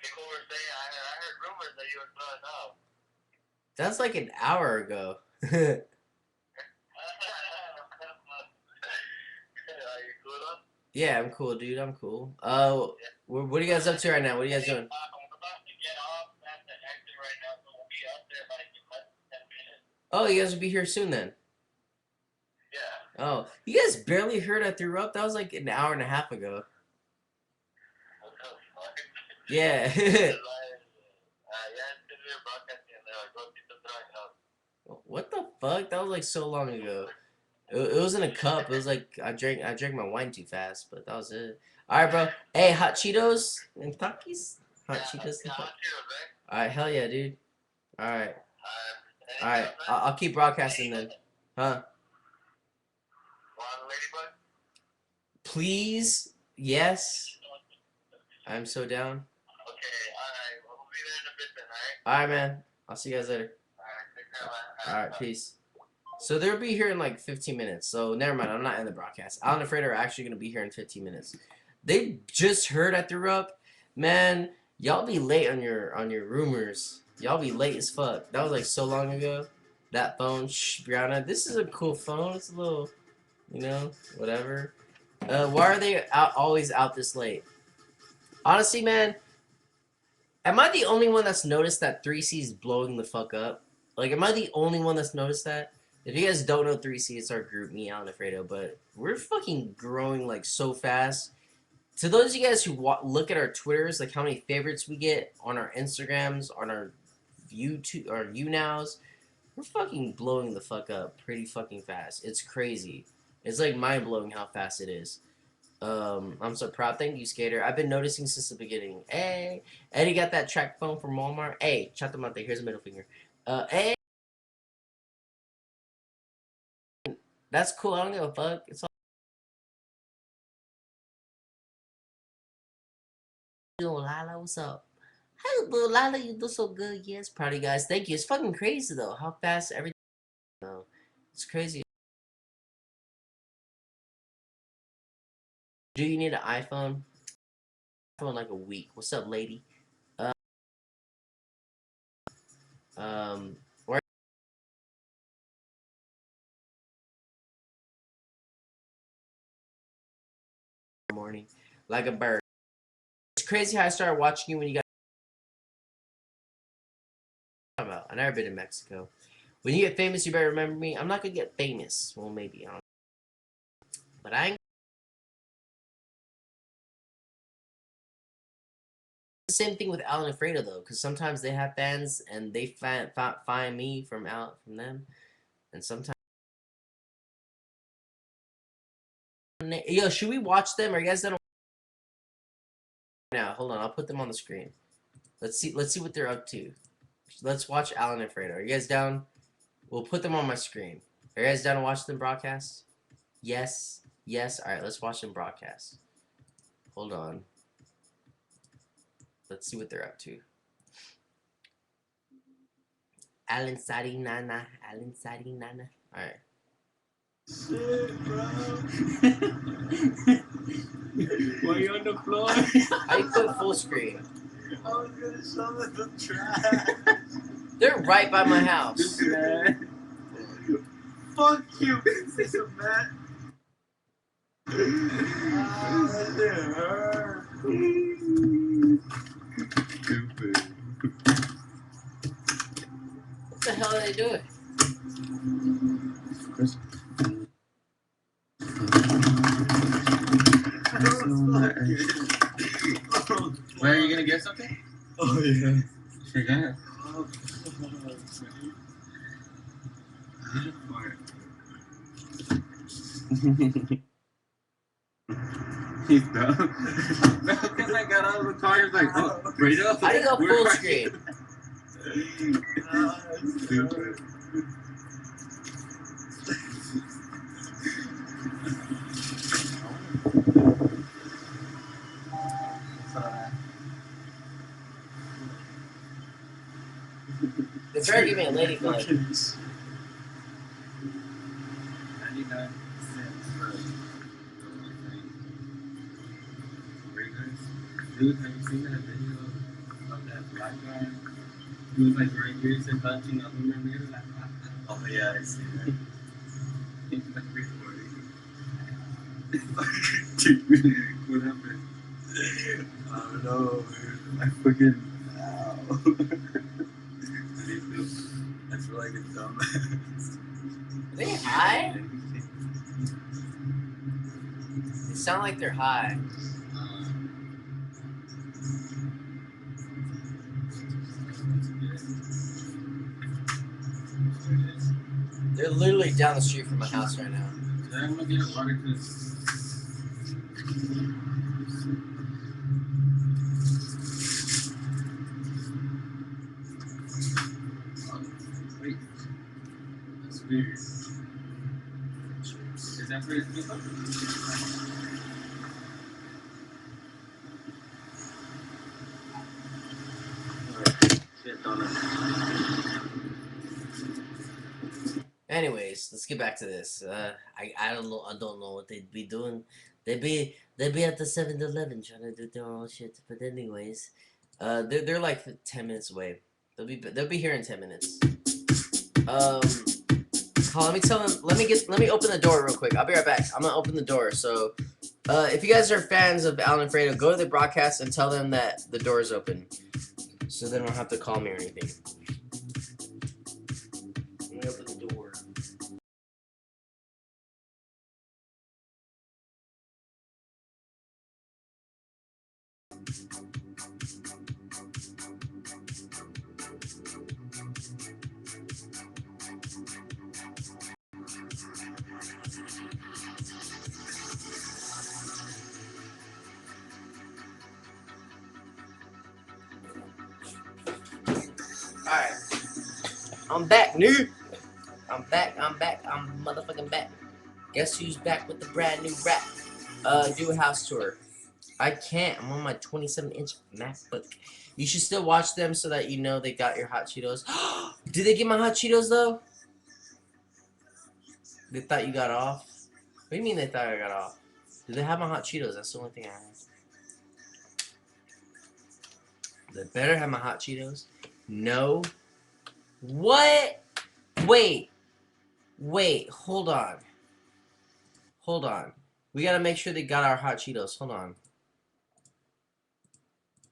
People were saying, I heard rumors that you were blowing up. That's like an hour ago. Are you cool up? Yeah, I'm cool, dude. I'm cool. What are you guys up to right now? What are you guys doing? I'm about to get off at the exit right now, so we'll be up there like in less than 10 minutes. Oh, you guys will be here soon then. Yeah. Oh, you guys barely heard I threw up? That was like an hour and a half ago. What the fuck? Yeah. What the fuck? That was like so long ago. It was in a cup. It was like I drank my wine too fast, but that was it. All right, bro. Hey, hot Cheetos and Takis. Hot Cheetos and Takis. All right, hell yeah, dude. All right, all right. I'll keep broadcasting then, huh? Please, yes. I'm so down. Okay, alright. We'll be there in a bit then, alright? All right, man. I'll see you guys later. All right, peace. So they'll be here in like 15 minutes. So never mind. I'm not in the broadcast. Alan and Fred are actually gonna be here in 15 minutes. They just heard I threw up. Man, y'all be late on your rumors. Y'all be late as fuck. That was like so long ago. That phone, shh, Brianna. This is a cool phone. It's a little, whatever. Why are they always out this late? Honestly, man, am I the only one that's noticed that 3C's blowing the fuck up? Like, am I the only one that's noticed that? If you guys don't know 3C, it's our group, me, Alan, and Fredo, but we're fucking growing, like, so fast. To those of you guys who look at our Twitters, like how many favorites we get on our Instagrams, on our YouTube, or YouNows, we're fucking blowing the fuck up pretty fucking fast. It's crazy. It's like mind-blowing how fast it is. I'm so proud. Thank you, Skater. I've been noticing since the beginning. Hey, Eddie got that track phone from Walmart. Hey, shout them out there. Here's a middle finger. Hey, that's cool. I don't give a fuck. It's all doing, Lila. What's up? Hey, little Lila, you do so good. Yes, proud of you guys. Thank you. It's fucking crazy though. How fast everything. No, it's crazy. Do you need an iPhone? iPhone like a week. What's up, lady? Where morning, like a bird. It's crazy how I started watching you when you got about. I never been to Mexico. When you get famous, you better remember me. I'm not gonna get famous. Well, maybe I don't. But I ain't. Same thing with Alan and Fredo though, because sometimes they have fans and they find me from them, and sometimes. Yo, should we watch them? Are you guys done? Now, hold on. I'll put them on the screen. Let's see. Let's see what they're up to. Let's watch Alan and Fredo. Are you guys down? We'll put them on my screen. Are you guys down to watch them broadcast? Yes. Yes. All right. Let's watch them broadcast. Hold on. Let's see what they're up to. Alan Sadi Nana. Alan Sadi Nana. All right. Shit, bro. Why you on the floor? How you put full screen? I was gonna show them the trash. They're right by my house. Man. Fuck you, piece of man. Ah, that hurt. Stupid. What the hell are they doing? Chris. Where are you gonna get something? Oh yeah. Forgot. Oh, He's dumb. No, because I got out of the car, he was like, oh, Fredo? How do you go Where full are screen? Stupid. They're trying to give me a ladybug. 99 cents for burgers. Dude, have you seen that video of that black guy? He was like right here, said touching a mirror. Like, oh yeah, I see that. He's like recording. Dude, what happened? I don't know, man. I fucking. Ow. How do you feel? I feel like a dumbass. Are they high? They sound like they're high. They're literally down the street from my house right now. I'm gonna get a water because. Wait. That's weird. Is that for his people? Anyways, let's get back to this. I don't know what they'd be doing. They'd be at the 7-Eleven trying to do their own shit. But anyways, they're like 10 minutes away. They'll be here in 10 minutes. Let me tell them. Let me open the door real quick. I'll be right back. I'm gonna open the door. So, if you guys are fans of Alan and Fredo, go to the broadcast and tell them that the door is open, so they don't have to call me or anything. Let me open the door. Alright. I'm back, new. I'm back. I'm motherfucking back. Guess who's back with the brand new rap? Do a house tour. I can't. I'm on my 27-inch MacBook. You should still watch them so that you know they got your hot Cheetos. Did they get my hot Cheetos though? They thought you got off? What do you mean they thought I got off? Did they have my hot Cheetos? That's the only thing I have. They better have my hot Cheetos. No. What? Wait. Hold on. We gotta make sure they got our hot Cheetos. Hold on.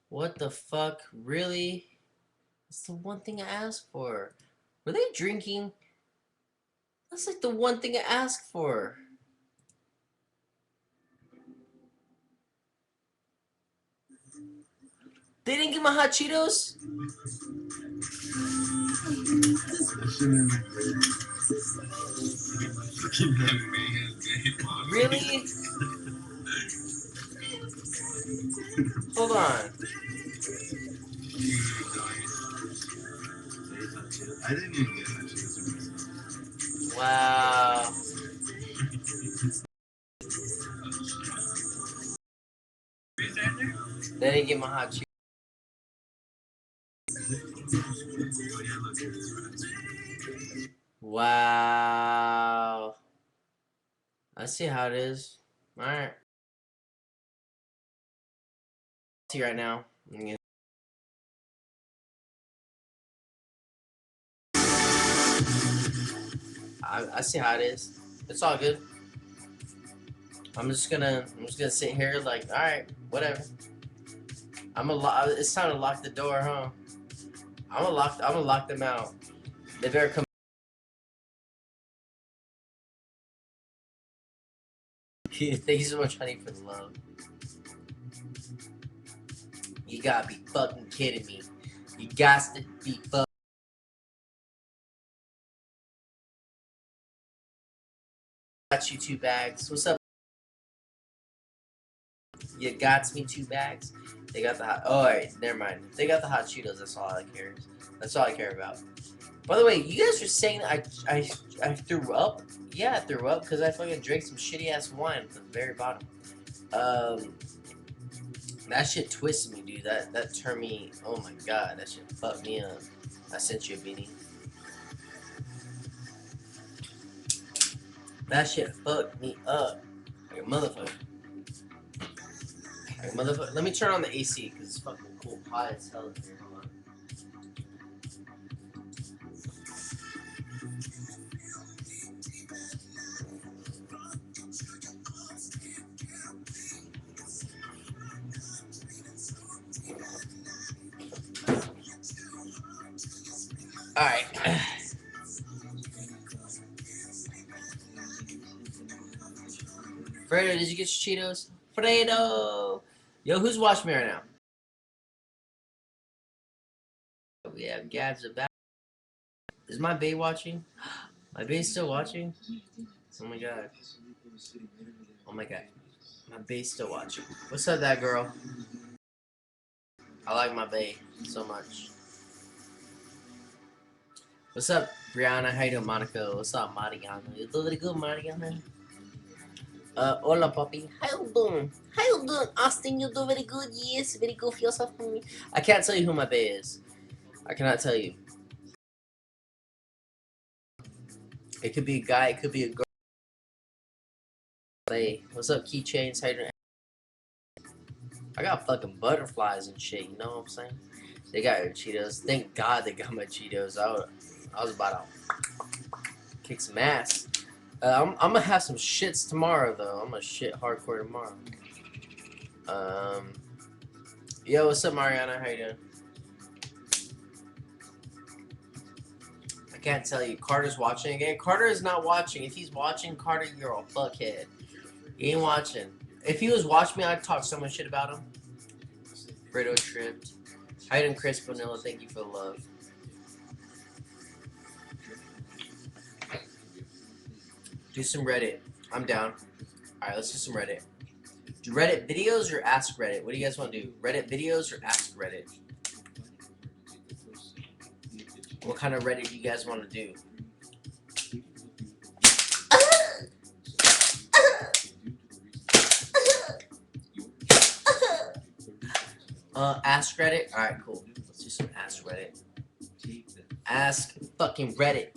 What the fuck? Really? That's the one thing I asked for. Were they drinking? That's like the one thing I asked for. They didn't get my hot Cheetos? Really? Hold on. I didn't even get hot Cheetos. Wow. They didn't get my hot Cheetos. Wow. I see how it is. Alright. See right now. I see how it is. It's all good. I'm just gonna sit here like, alright, whatever. It's time to lock the door, huh? I'm gonna lock them out. They better come. Thank you so much, honey, for the love. You gotta be fucking kidding me. You got to be fucking. Got you 2 bags. What's up? You got me 2 bags. They got the hot. Oh, alright, never mind. They got the hot Cheetos. That's all I care. That's all I care about. By the way, you guys are saying I threw up. Yeah, I threw up because I fucking drank some shitty ass wine from the very bottom. That shit twisted me, dude. That turned me. Oh my god, that shit fucked me up. I sent you a beanie. That shit fucked me up. Like a motherfucker. Like a motherfucker. Let me turn on the AC because it's fucking cool. Hot as hell in here. Hold on. Alright. Fredo, did you get your Cheetos? Fredo! Yo, who's watching me right now? We have Gabs about. Is my bae watching? My bae's still watching? Oh my god. Oh my god. My bae's still watching. What's up, that girl? I like my bae so much. What's up, Brianna? How you doing, Monica? What's up, Mariana? You doing good, Mariana? Hola, papi. How you doing? How you doing, Austin? You do very good. Yes, very good for yourself for me. I can't tell you who my bae is. I cannot tell you. It could be a guy. It could be a girl. Hey, what's up, keychains? How you doing? I got fucking butterflies and shit. You know what I'm saying? They got your Cheetos. Thank God they got my Cheetos. I was about to kick some ass. I'm gonna have some shits tomorrow though. I'm gonna shit hardcore tomorrow. Yo, what's up, Mariana? How you doing? I can't tell you. Carter's watching again. Carter is not watching. If he's watching, Carter, you're a fuckhead. He ain't watching. If he was watching me, I'd talk so much shit about him. Brito tripped. How you doing, Chris Bonilla? Thank you for the love. Do some Reddit. I'm down. Alright, let's do some Reddit. Do Reddit videos or Ask Reddit? What do you guys want to do? Reddit videos or Ask Reddit? What kind of Reddit do you guys want to do? Ask Reddit? Alright, cool. Let's do some Ask Reddit. Ask fucking Reddit,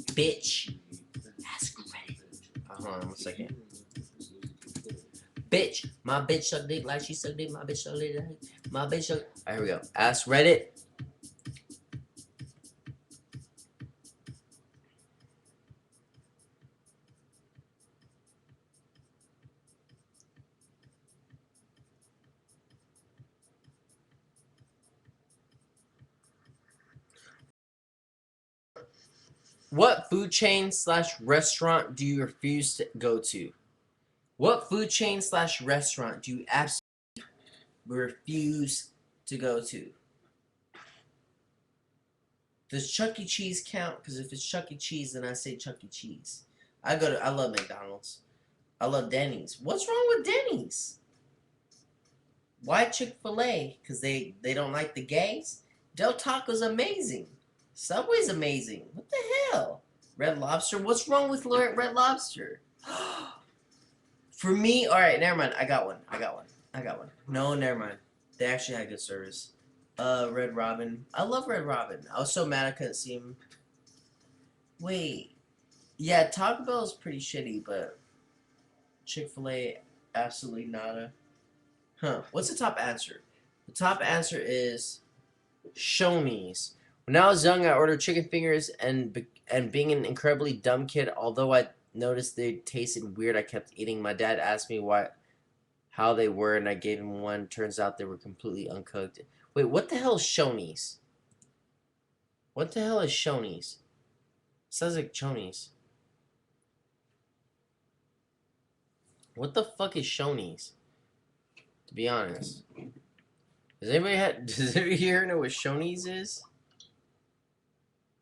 bitch. Ask Reddit. Hold on 1 second. Bitch. My bitch suck dick like she suck dick. My bitch suck dick like my bitch suck. Alright, here we go. Ask Reddit. What food chain / restaurant do you refuse to go to? What food chain / restaurant do you absolutely refuse to go to? Does Chuck E. Cheese count? Because if it's Chuck E. Cheese, then I say Chuck E. Cheese. I love McDonald's. I love Denny's. What's wrong with Denny's? Why Chick-fil-A? Because they don't like the gays? Del Taco's amazing. Subway's amazing. What the hell? Red Lobster? What's wrong with Red Lobster? For me, alright, never mind. I got one. No, never mind. They actually had good service. Red Robin. I love Red Robin. I was so mad I couldn't see him. Wait. Yeah, Taco Bell is pretty shitty, but Chick-fil-A, absolutely nada. Huh. What's the top answer? The top answer is Shoney's. When I was young, I ordered chicken fingers, and being an incredibly dumb kid, although I noticed they tasted weird, I kept eating. My dad asked me how they were, and I gave him one. Turns out they were completely uncooked. Wait, what the hell is Shoney's? What the hell is Shoney's? Sounds like Chonies. What the fuck is Shoney's? To be honest. Does anybody here know what Shoney's is?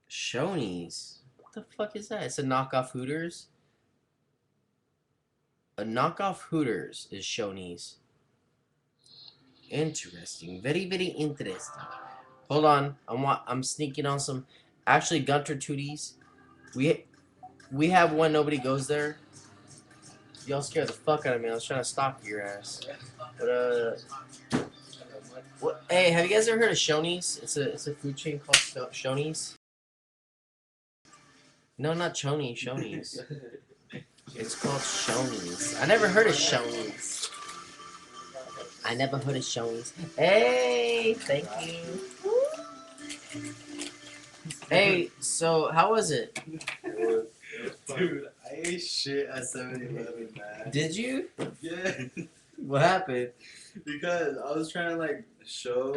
Shoney's? What the fuck is that? It's a knockoff Hooters? A knockoff Hooters is Shoney's. Interesting. Very, very interesting. Hold on. I'm sneaking on some. Actually, Gunter Tooties. We have one. Nobody goes there. Y'all scared the fuck out of me. I was trying to stalk your ass. But what? Hey, have you guys ever heard of Shoney's? It's a food chain called Shoney's. No, not Choney. Shoney's. It's called Shoney's. I never heard of Shoney's. I never heard of Shoney's. Hey, thank you. Hey, so how was it? Dude, I ate shit at 7-Eleven, man. Did you? Yeah, What happened? because I was trying to like show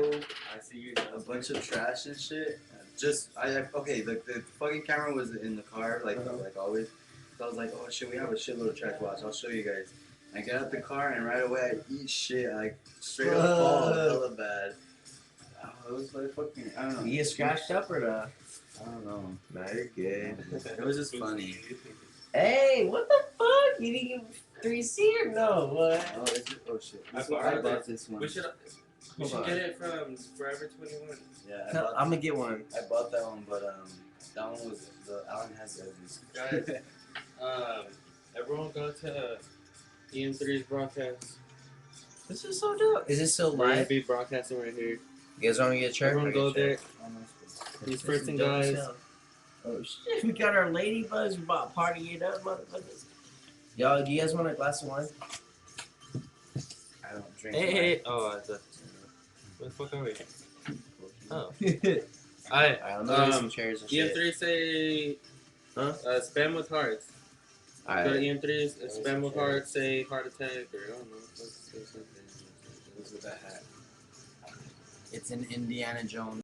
a bunch of trash and shit. Okay, the fucking camera was in the car like always. So I was like, oh shit, we have a shitload of trash. Watch, I'll show you guys. I get out the car and right away I eat shit. I straight up fall hella bad. Oh, it was like fucking, I don't know. You get scratched up or not? I don't know. Nah, you're good. It was just funny. Hey, what the fuck? You didn't get 3C or no? What? Oh, oh shit. I bought this one. We should Hold get it from Forever 21. Yeah, I'm gonna get one. I bought that one, but that one was the Alan has edges. Guys, everyone go to EM3's broadcast. This is so dope. Is this still We're gonna live? be broadcasting right here. You guys want to get a chair? Everyone go there. These This is person dope as guys. hell. Oh shit, we got our ladybugs. We about to party it up, motherfuckers. Y'all, do you guys want a glass of wine? I don't drink. Hey. Oh, I thought. Where the fuck are we? Oh. Alright, Alright. I'm gonna get some chairs and shit. EM3 say. Huh? Spam with hearts. Go to Alright. EM3, spam with hearts, say heart attack, or I don't know. Say something. What's with that hat? It's an Indiana Jones.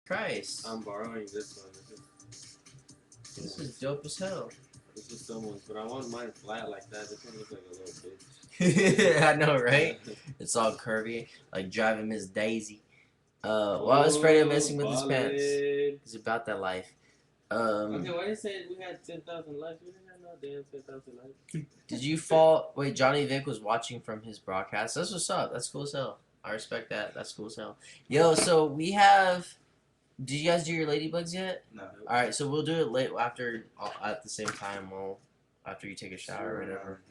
Christ. I'm borrowing this one. This is dope as hell. This is someone's, but I want mine flat like that. This one looks like a little bitch. I know, right? It's all curvy, like driving Miss Daisy. Well, I was afraid of messing with his pants. He's about that life. Okay, why you say we had 10,000 likes? We didn't have no damn 10,000 likes. Did you fall? Wait, Johnny Vic was watching from his broadcast. That's what's up. That's cool as hell. I respect that. That's cool as hell. Yo, so we have. Did you guys do your ladybugs yet? No. All right, so we'll do it late after at the same time. After you take a shower or whatever.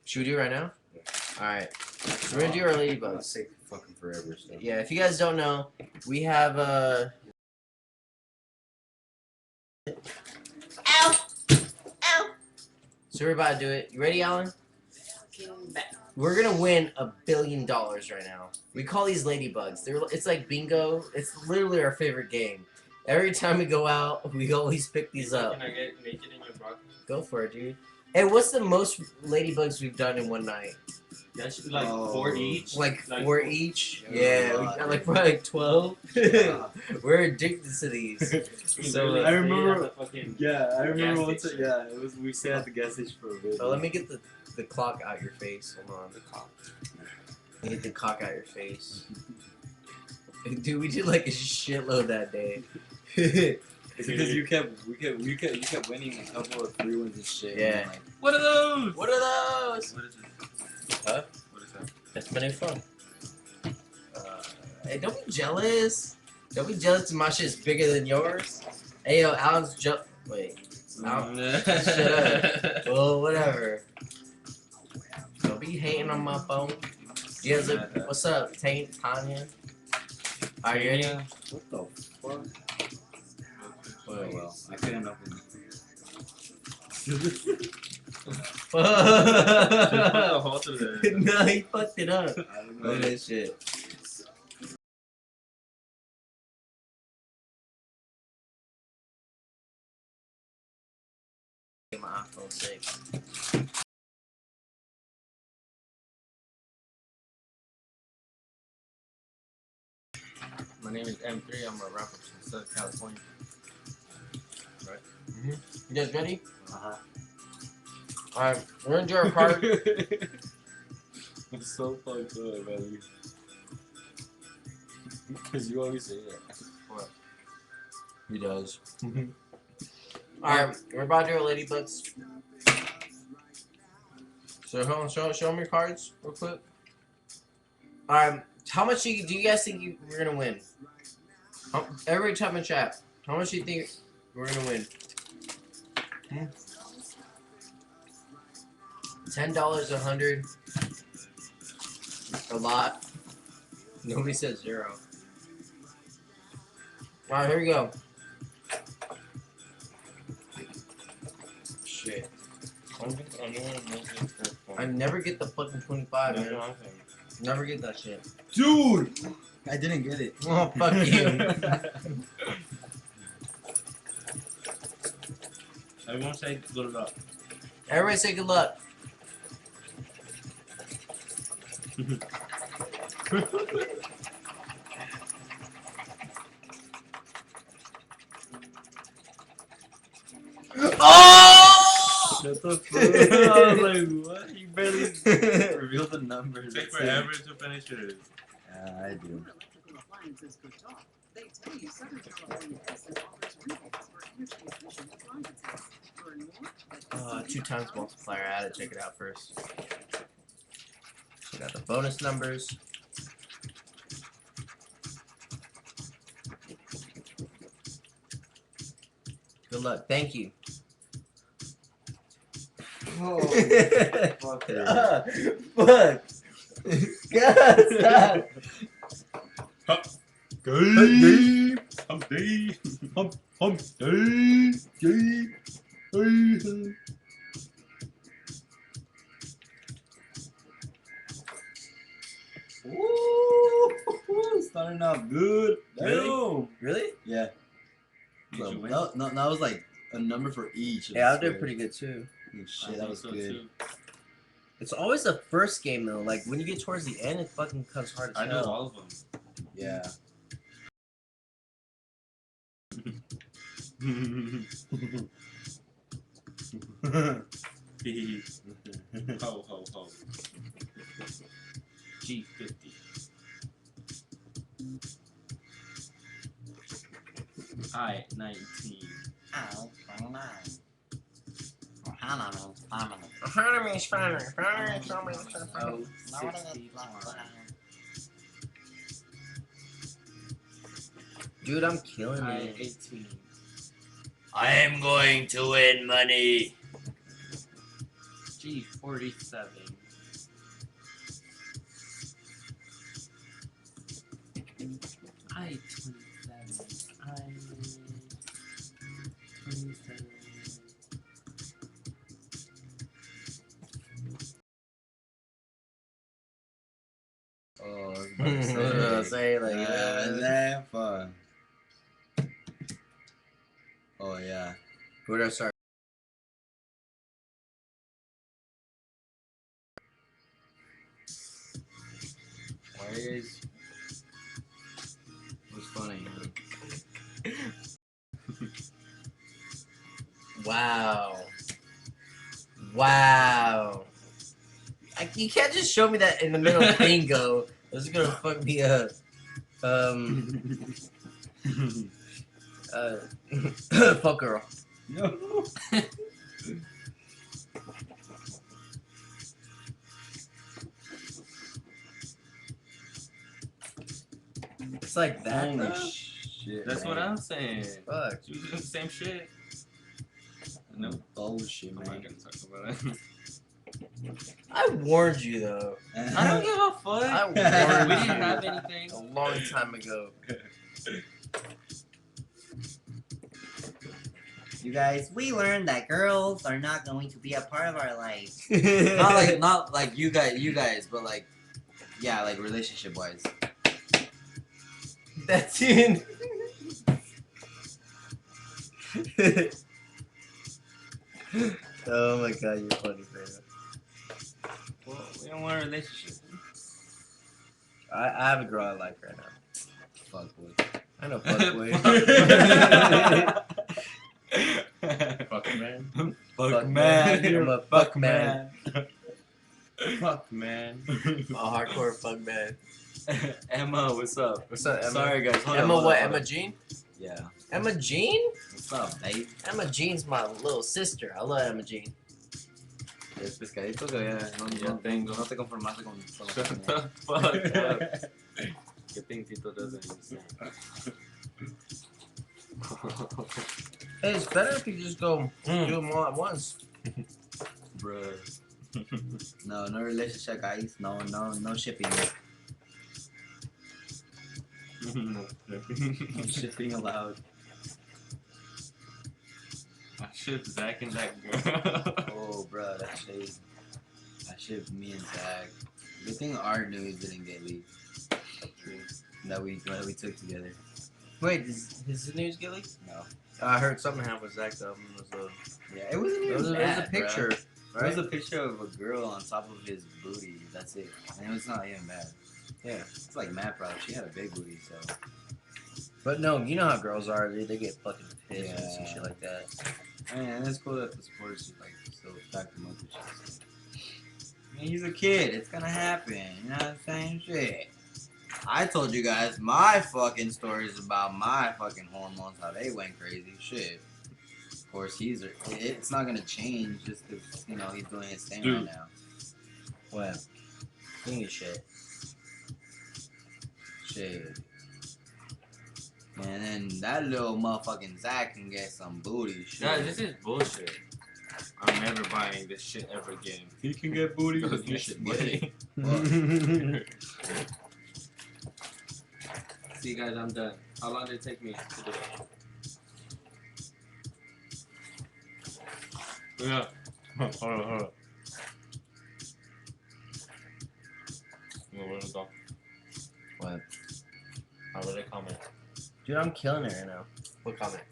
Should we do it right now? Yeah. All right. So we're gonna do our It's ladybugs. take fucking forever. So. Yeah, if you guys don't know, we have Ow! Ow! So we're about to do it. You ready, Alan? We're gonna win $1 billion right now. We call these ladybugs. It's like bingo. It's literally our favorite game. Every time we go out, we always pick these up. Can I get naked in your broadcast? Go for it, dude. Hey, what's the most ladybugs we've done in one night? That should be like 4 each. Like 4 each? Yeah, Yeah, a we lot, got like dude. probably like 12. Yeah. We're addicted to these. So I remember- Fucking Yeah, I remember Gas once. station. Yeah, it was. We stayed at the gas station for a bit. So let me get the clock out your face. Hold on. the cop. Let me get the cock out your face. Dude, we did like a shitload that day. It's because you kept winning a couple of 3-1s and shit. Yeah. And like, What are those? What are those? what is it? Huh? What is that? That's my new phone. Hey, don't be jealous. Don't be jealous my shit's bigger than yours. Hey, yo, Alan's Wait. Shut Well, whatever. Don't be hating on my phone. You guys look, what's up, Tanya? Are you ready? What the fuck? Oh well, I couldn't open it. Just put a hole through there. No, he fucked it up. I don't Look at know. that shit. Get my iPhone 6. My name is EM3. I'm a rapper from Southern California. Right? You guys ready? Uh-huh. Alright, we're gonna do our part. I'm so fucked up, buddy. Because you always say that. What? He does. Alright, we're about to do our ladybugs. So hold on, show me your cards real quick. Alright, how much do you guys think we're gonna win? Every time in chat, how much do you think we're gonna win? $10, 100, a lot. Nobody said 0. Alright, here we go. Shit. I never get the fucking 25, man. Never get that shit. Dude! I didn't get it. Oh, fuck you. Everyone say good luck. Everybody say good luck. Oh! Shut the fuck up. I was like, what? You barely Reveal the numbers. take forever to finish it. Yeah, I do. They tell you Southern California Edison offers rebates for energy efficient appliances. Learn more at 2 times multiplier. I had to check it out first. We got the bonus numbers. Good luck. Thank you. Oh, fuck it. Fuck. God, stop. Day. Hump day. Hump day. Day. Woo! Starting off good. Really? Really? Yeah. Did So, you win? that was like a number for each. of Yeah, the I did squares. pretty good too. Oh, I shit, that think was so, good. too. It's always the first game though. Like when you get towards the end, it fucking comes hard as I know hell. all of them. Yeah. Ho ho ho. G50. I-19. Ow, Oh, 61. Dude, I'm killing it. I-18. I am going to win money. G47. I-27. I-27. Oh, I was I was gonna say, like, that fun. Oh yeah. where do I start? Why are you guys? It was funny. Wow. Wow. You can't just show me that in the middle of bingo. This is gonna fuck me up. Fuck girl. No. It's like that. Holy Though? shit. That's what man. I'm saying. Fuck. You do the same shit. No, Oh shit, I'm man. not gonna talk about it. I warned you though. I don't give a fuck. I We warned didn't you have anything. a long time ago. You guys, we learned that girls are not going to be a part of our life. Not like you guys, but like, yeah, like relationship wise. That's it. Oh my god, you're funny, Fredo. Well, we don't want a relationship. I have a girl I like right now. Fuck boy. I know, fuckboy. Fuck man. Fuck man. You're I'm a fuck man. Fuck man. A hardcore fuck man. Emma, what's up? What's up, Emma? Sorry guys. Hold on, Emma hold what? on, hold Emma on. Jean? Yeah. Emma Jean? What's up, babe? Emma Jean's my little sister. I love Emma Jean. Es pescadito que ya Ya tengo. no te conformaste con solo Shut con the fuck up. You think Tito doesn't understand? Hey, it's better if you just go do them all at once. Bruh. No relationship, guys. No shipping. No shipping allowed. I shipped Zach and that girl. Oh, bruh, that shit me and Zach. Good thing our news didn't get leaked. That we took together. Wait, does his news get leaked? No. I heard something happened with Zach though. Yeah, it wasn't It even was a bad, picture, bruh. It right? was a picture of a girl on top of his booty. That's it. And it was not even bad. Yeah. It's like Matt proud. She had a big booty, so. But no, you know how girls are. They get fucking pissed and Yeah. shit like that. I mean, and it's cool that the sports like still back them up and shit. I mean, he's a kid. It's gonna happen. You know what I'm saying? Shit. I told you guys my fucking stories about my fucking hormones, how they went crazy. Shit. Of course, it's not gonna change just because, you know, he's doing his thing right now. What? Give me shit. Shit. And then that little motherfucking Zach can get some booty. Shit. Guys, this is bullshit. I'm never buying this shit ever again. He can get booty. Because You you should should get get it. it. See, guys, I'm done. How long did it take me to do it? Yeah. Hold on. Where's it go? What? How would I comment? Dude, I'm killing it right now. What comment?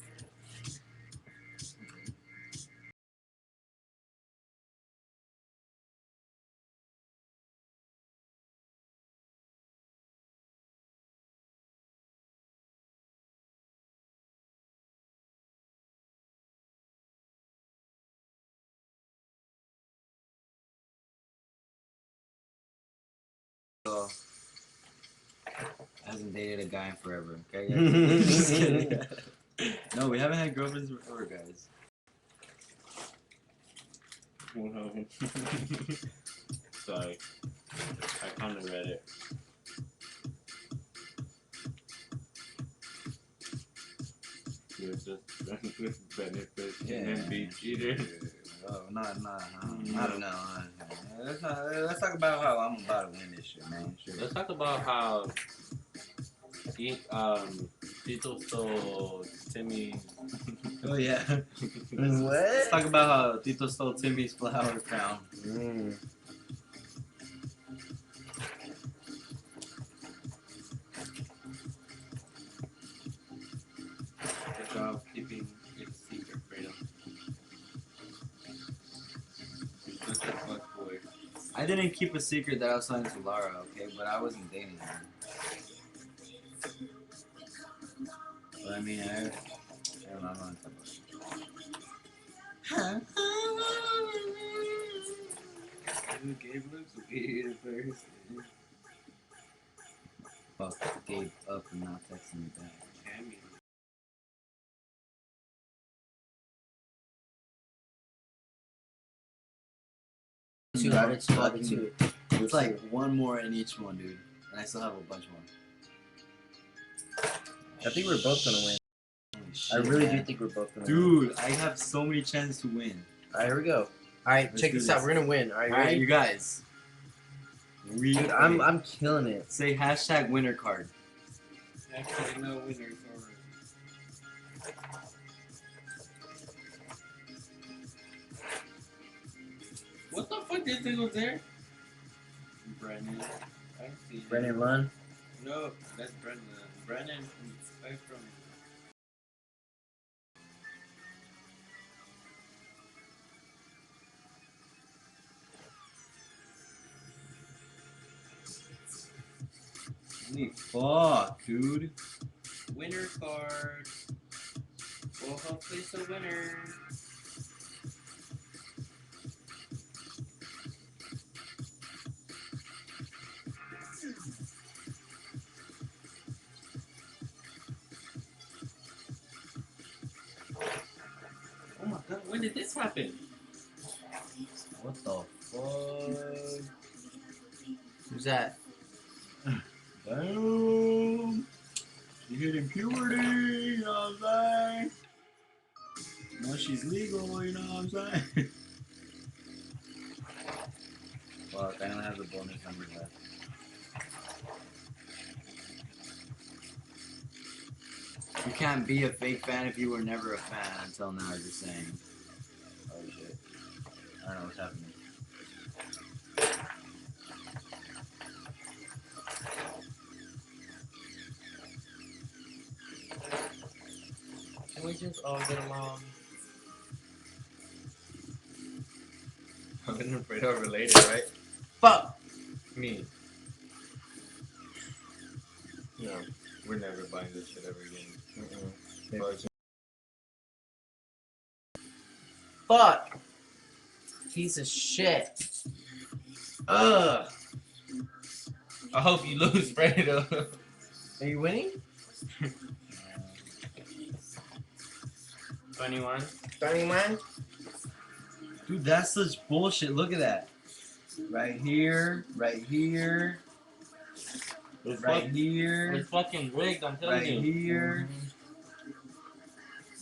So, hasn't dated a guy in forever. Okay, guys? Just kidding. No, we haven't had girlfriends before, guys. Sorry. I kind of read it. There's just benefits and then be cheated. Oh, I don't know. Let's talk about how I'm about to win this shit, man. Sure. Let's talk about how Tito stole Timmy. Oh yeah. Let's What? talk about how Tito stole Timmy's flower crown. Good job keeping it secret, Fredo. You're such a fuckboy. I didn't keep a secret that I was talking to Lara, okay? But I wasn't dating her. But I mean, I don't know. I'm not talking about Fuck, gave up and not texting me back. Two, I did two. It's like one more in each one, dude. And I still have a bunch more. I think we're both gonna win. Holy I shit, really man. do think we're both gonna win. Dude, I have so many chances to win. Alright, here we go. Alright, Let's check do this this. out. We're gonna win. Alright, Alright, ready? you guys. Dude, I'm killing it. Say hashtag winner card. Actually, no winners think was there? Brennan. I see. Brennan Lund. No, that's Brennan. Brennan from Spectrum. Holy fuck, dude. Winner card. Well, hopefully it's a winner. Oh my god, when did this happen? What the fuck? Who's that? Damn. She's hitting puberty, you know what I'm saying? Now she's legal, you know what I'm saying? Fuck, I don't have the bonus numbers left. You can't be a fake fan if you were never a fan until now, you're saying. Oh shit. I don't know what's happening. Can we just all get along? I'm afraid are related, right? Fuck! Me. No, we're never buying this shit ever again. But Fuck! Piece of shit. Ugh! I hope you lose, Fredo. Are you winning? 21. 21? Dude, that's such bullshit. Look at that. Right here, right here, right here, It's fucking rigged, I'm telling right you. here,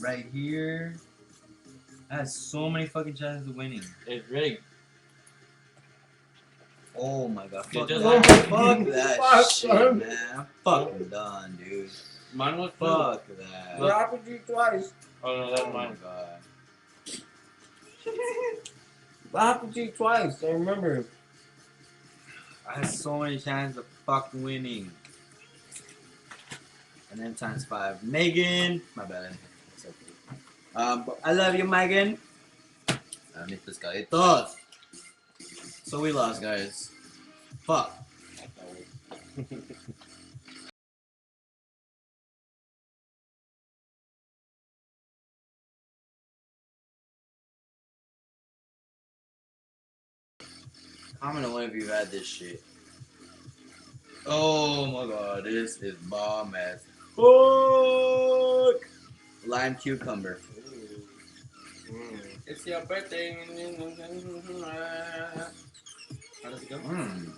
right here. I had so many fucking chances of winning. It's rigged. Oh my god. You Fuck just that, have- fuck that Fuck, shit, son. man. I'm fucking done, dude. Mine was Fuck that. What happened to you twice? Oh no, that's Oh my mine. god. What happened to you twice? I remember. I had so many chances of fucking winning. And then times 5. Megan! My bad. It's okay. I love you, Megan. Mis pescaditos. So we lost, guys. Fuck. Comment below if you've had this shit. Oh my god, this is bomb ass. Fuck! Lime cucumber. It's your birthday. How does it go? Mmm.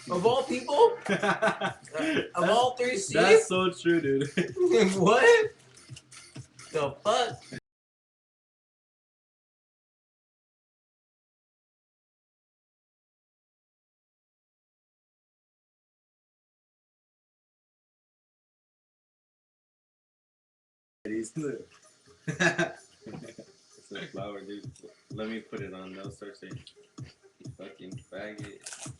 Of all people? Of all three That's seeds? so true, dude. What? The fuck? It's a flower, dude. Let me put it on. They'll start saying, you fucking faggot.